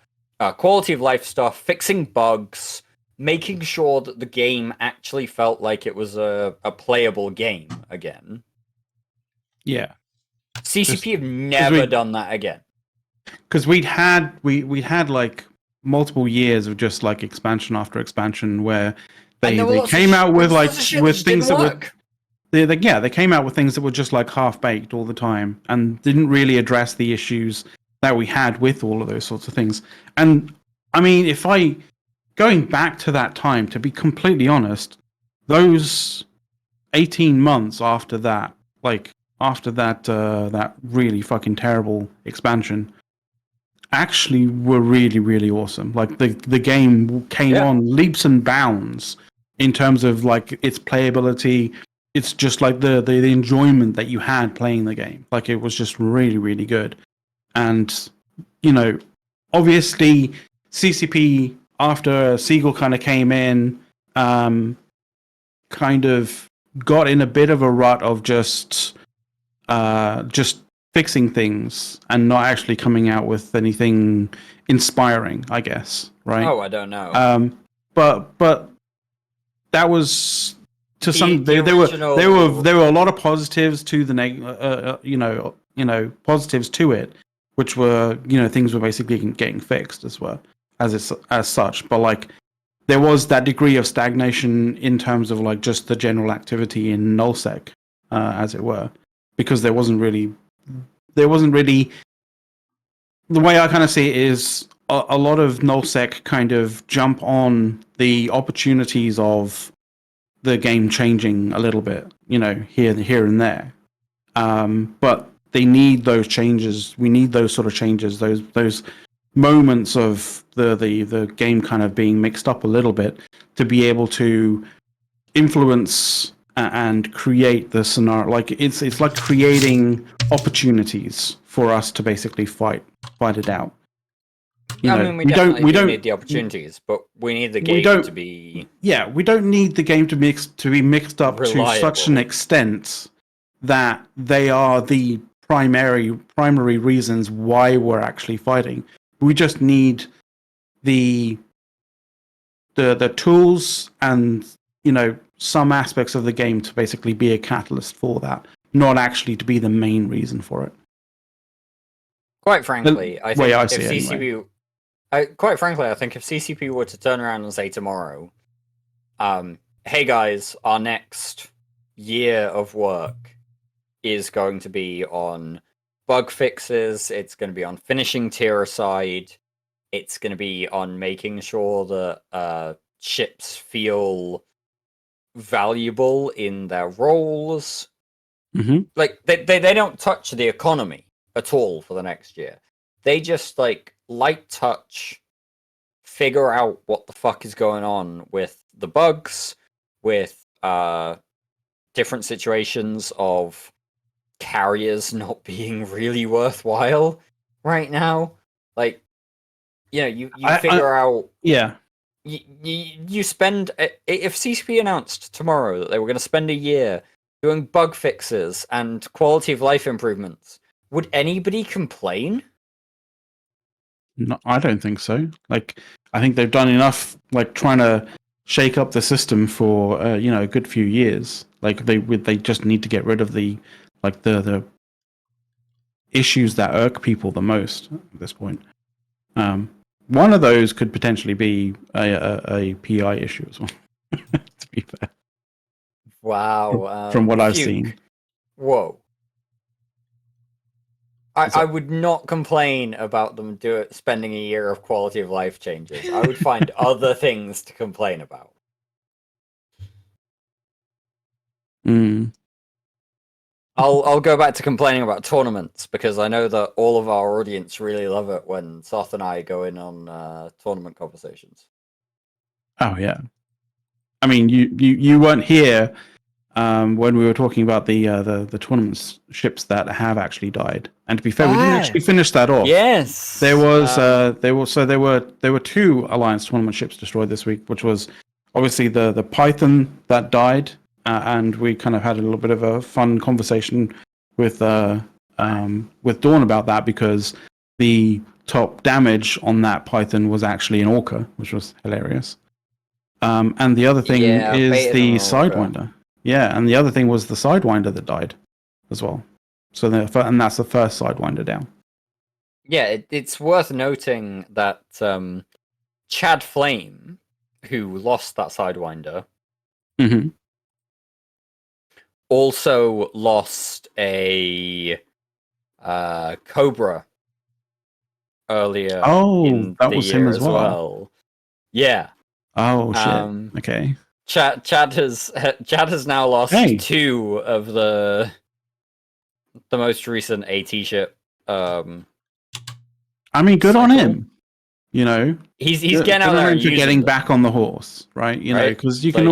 Quality of life stuff, fixing bugs, making sure that the game actually felt like it was a playable game again. Yeah. CCP have never done that again. Because we had like multiple years of just like expansion after expansion where they came out with things that were they came out with things that were just like half baked all the time and didn't really address the issues that we had with all of those sorts of things. And I mean, going back to that time, to be completely honest, those 18 months after that, that really fucking terrible expansion, actually were really, really awesome. Like the game came on leaps and bounds in terms of like its playability. It's just like the enjoyment that you had playing the game. Like it was just really, really good. And, obviously CCP after Siegel kind of came in, kind of got in a bit of a rut of just fixing things and not actually coming out with anything inspiring, I guess, right? Oh, I don't know. But that was to some there were a lot of positives to the positives to it, which were things were basically getting fixed as well as such. But like there was that degree of stagnation in terms of like just the general activity in nullsec, as it were, because there wasn't really the way I kind of see it is a lot of nullsec kind of jump on the opportunities of the game changing a little bit, here and there. But they need those changes. We need those sort of changes, those moments of the game kind of being mixed up a little bit to be able to influence and create the scenario. Like it's like creating opportunities for us to basically fight it out. We don't need the opportunities, but we need the game to be. Yeah, we don't need the game to be mixed up reliable. To such an extent that they are the primary reasons why we're actually fighting. We just need the tools and some aspects of the game to basically be a catalyst for that, not actually to be the main reason for it. Quite frankly, I think if CCP were to turn around and say tomorrow, hey guys, our next year of work is going to be on bug fixes, it's going to be on finishing Tiericide, it's going to be on making sure that ships feel valuable in their roles. Mm-hmm. Like, they don't touch the economy at all for the next year. They just, light touch, figure out what the fuck is going on with the bugs, with different situations of carriers not being really worthwhile right now. You figure out. Yeah. You spend. If CCP announced tomorrow that they were going to spend a year doing bug fixes and quality of life improvements, would anybody complain? No, I don't think so. I think they've done enough, trying to shake up the system for a good few years. They just need to get rid of the issues that irk people the most at this point. One of those could potentially be a PI issue as well. To be fair. Wow. From what I've seen. Whoa. I would not complain about them spending a year of quality of life changes. I would find other things to complain about. I'll go back to complaining about tournaments, because I know that all of our audience really love it when Soth and I go in on tournament conversations. Oh yeah. I mean, you weren't here when we were talking about the tournament ships that have actually died. And to be fair, we didn't actually finish that off. Yes, there were 2 Alliance tournament ships destroyed this week, which was obviously the Python that died, and we kind of had a little bit of a fun conversation with Dawn about that, because the top damage on that Python was actually an Orca, which was hilarious. And the other thing is the Sidewinder. Yeah, and the other thing was the Sidewinder that died as well. So and that's the first Sidewinder down. Yeah, it's worth noting that Chad Flame, who lost that Sidewinder, also lost a Cobra earlier. Oh, that was him as well. Yeah. Oh shit. Okay. Chad has now lost 2 of the most recent AT ship. I mean, good on him. He's getting out there and getting back on the horse, right? Because you can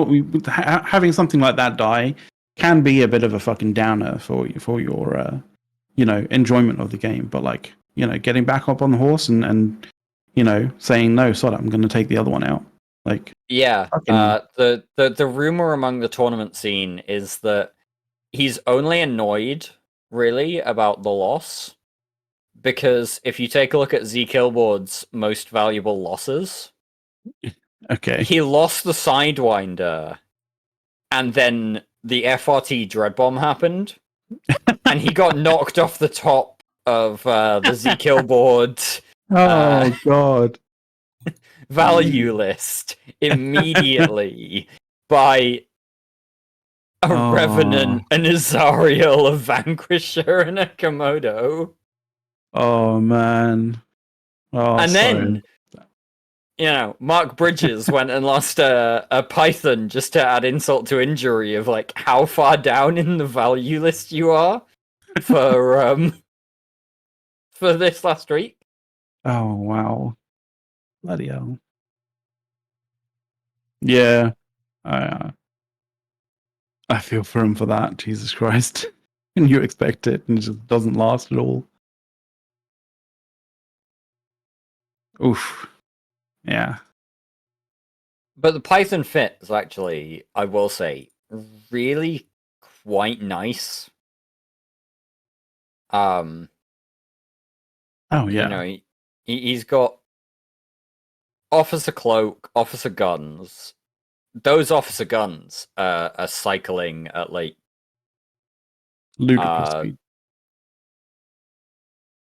having something like that die can be a bit of a fucking downer for your enjoyment of the game. But getting back up on the horse and saying no, sod it, I'm going to take the other one out. The rumor among the tournament scene is that he's only annoyed really about the loss, because if you take a look at Z Killboard's most valuable losses, he lost the Sidewinder, and then the FRT Dreadbomb happened, and he got knocked off the top of the Z Killboard. Oh god. value list immediately by a Revenant, an Azariel, a Vanquisher, and a Komodo. Oh man. Oh, and then, Mark Bridges went and lost a Python just to add insult to injury of like how far down in the value list you are for this last week. Oh wow. Bloody hell. Yeah. I feel for him for that, Jesus Christ. And you expect it and it just doesn't last at all. Oof. Yeah. But the Python fit is actually, I will say, really quite nice. Oh yeah. He's got Officer Cloak, Officer Guns. Those Officer Guns are cycling at like ludicrous speed.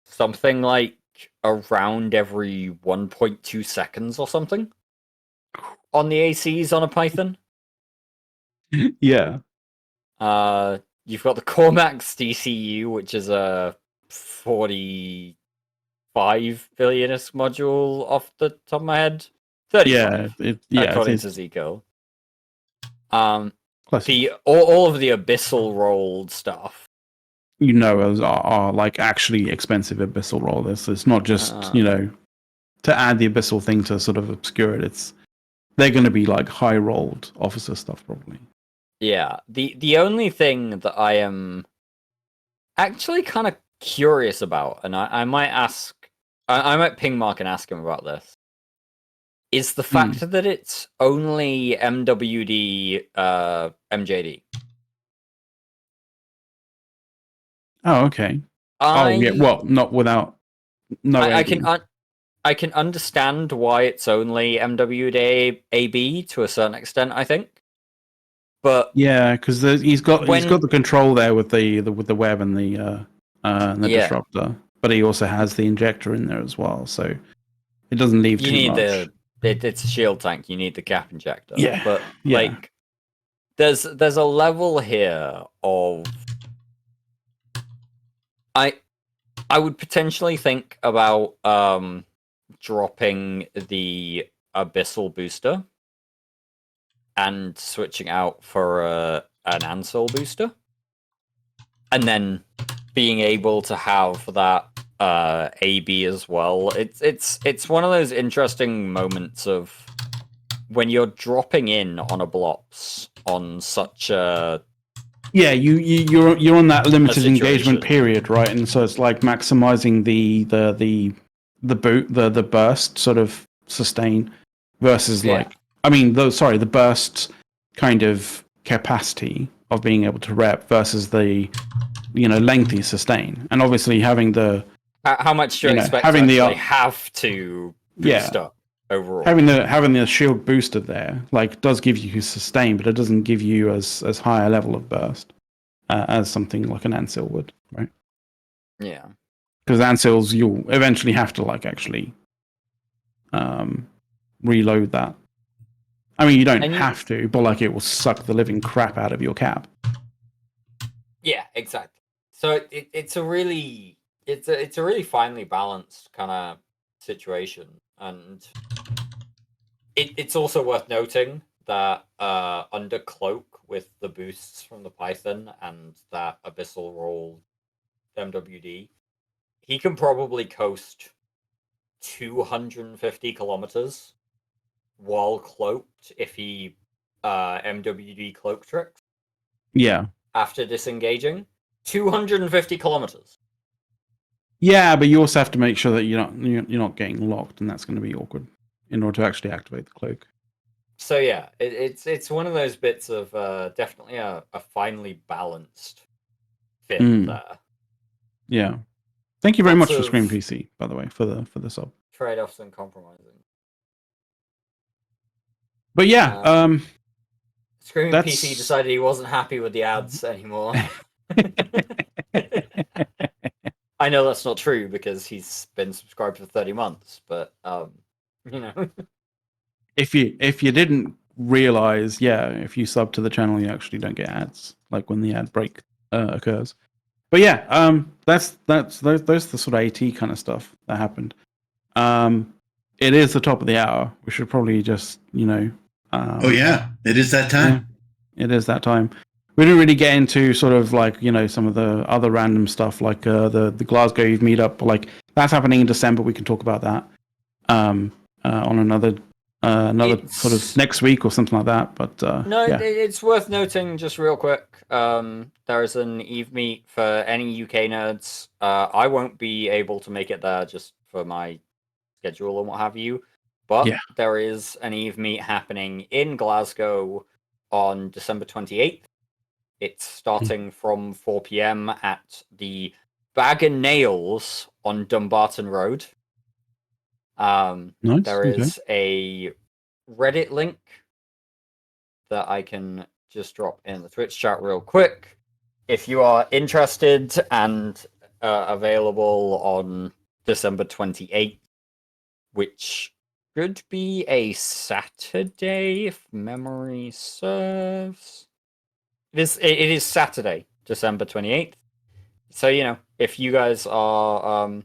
Something like around every 1.2 seconds or something on the ACs on a Python. Yeah. You've got the Cormax DCU, which is a 45 billionist module off the top of my head. 35. According to Zico. All of the abyssal rolled stuff. Are like actually expensive abyssal rollers. It's not just, to add the abyssal thing to sort of obscure it. They're going to be like high rolled officer stuff probably. Yeah. The only thing that I am actually kind of curious about, and I might ask, I might ping Mark and ask him about this, is the fact that it's only MWD MJD. Oh, okay. Well, not without I can understand why it's only MWD AB to a certain extent, I think. But yeah, because he's got the control there with the web and the disruptor, but he also has the injector in there as well, so it doesn't leave too much. It's a shield tank. You need the cap injector. Yeah, but like, there's a level here of I would potentially think about dropping the abyssal booster and switching out for an Ansel booster, and then being able to have that AB as well. It's one of those interesting moments of when you're dropping in on a Blops on such a you're on that limited engagement period, right? And so it's like maximizing the burst sort of sustain versus the burst kind of capacity of being able to rep versus the lengthy sustain. And obviously having the how much do you expect having to actually have to boost up overall? Having the shield booster there does give you sustain, but it doesn't give you as high a level of burst as something like an Ansil would, right? Yeah, because Ansils you'll eventually have to actually reload that. I mean, you don't have to, but it will suck the living crap out of your cap. Yeah, exactly. So it's a really finely balanced kind of situation, and it's also worth noting that under Cloak with the boosts from the Python and that abyssal roll MWD, he can probably coast 250 kilometers while cloaked if he MWD cloak tricks. Yeah. After disengaging, 250 kilometers. Yeah, but you also have to make sure that you're not getting locked, and that's going to be awkward in order to actually activate the cloak. So yeah, it's one of those bits of definitely a finely balanced fit there. Yeah. Thank you very much for Scream PC, by the way, for the sub. Trade-offs and compromising. But yeah, Screaming PC decided he wasn't happy with the ads anymore. I know that's not true because he's been subscribed for 30 months, but if you didn't realize, if you sub to the channel, you actually don't get ads, like when the ad break occurs. But yeah, that's those are the sort of AT kind of stuff that happened. It is the top of the hour. We should probably just, oh yeah, it is that time. Yeah, it is that time. We didn't really get into sort of like, some of the other random stuff, like the Glasgow Meetup. Like that's happening in December. We can talk about that on another sort of next week or something like that. But it's worth noting just real quick. There's an Eve meet for any UK nerds. I won't be able to make it there just for my schedule and what have you. But there is an Eve meet happening in Glasgow on December 28th. It's starting from 4 p.m. at the Bag and Nails on Dumbarton Road. Nice. There is a Reddit link that I can just drop in the Twitch chat real quick. If you are interested and available on December 28th, which should be a Saturday, if memory serves. It is Saturday, December 28th. So, if you guys are,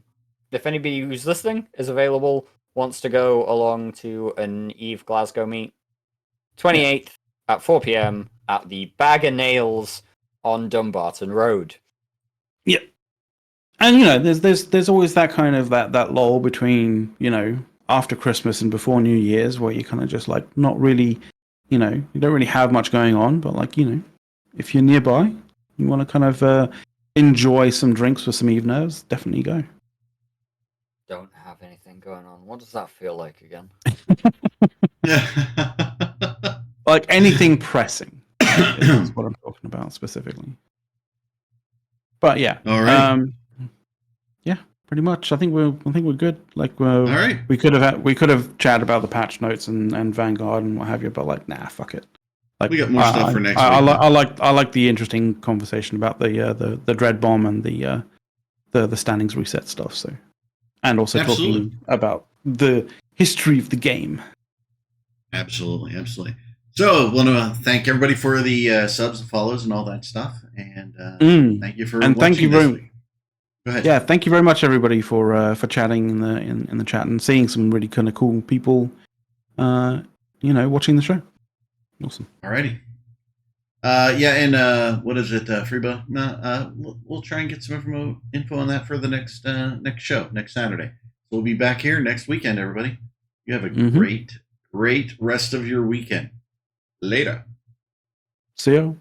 if anybody who's listening is available, wants to go along to an Eve Glasgow meet, 28th at 4 p.m. at the Bag of Nails on Dumbarton Road. Yeah. And, there's always that kind of that lull between, after Christmas and before New Year's where you kind of just like not really, you don't really have much going on, but like, if you're nearby, you want to kind of enjoy some drinks with some Eve nerds, definitely go. Don't have anything going on. What does that feel like again? Like anything pressing is what I'm talking about specifically. But yeah. All right. Yeah, pretty much. I think we're good. Like all right. We could have chatted about the patch notes and Vanguard and what have you, but like, nah, fuck it. Like, we got more stuff for next week. I like the interesting conversation about the Dreadbomb and the standings reset stuff. So, and also talking about the history of the game. Absolutely. So, I want to thank everybody for the subs and follows and all that stuff, and thank you for watching this week. Go ahead. Yeah, thank you very much, everybody, for chatting in the chat and seeing some really kind of cool people, watching the show. Awesome. Alrighty. And what is it, Freeba? We'll try and get some info on that for the next show, next Saturday. So we'll be back here next weekend, everybody. You have a great rest of your weekend. Later. See ya.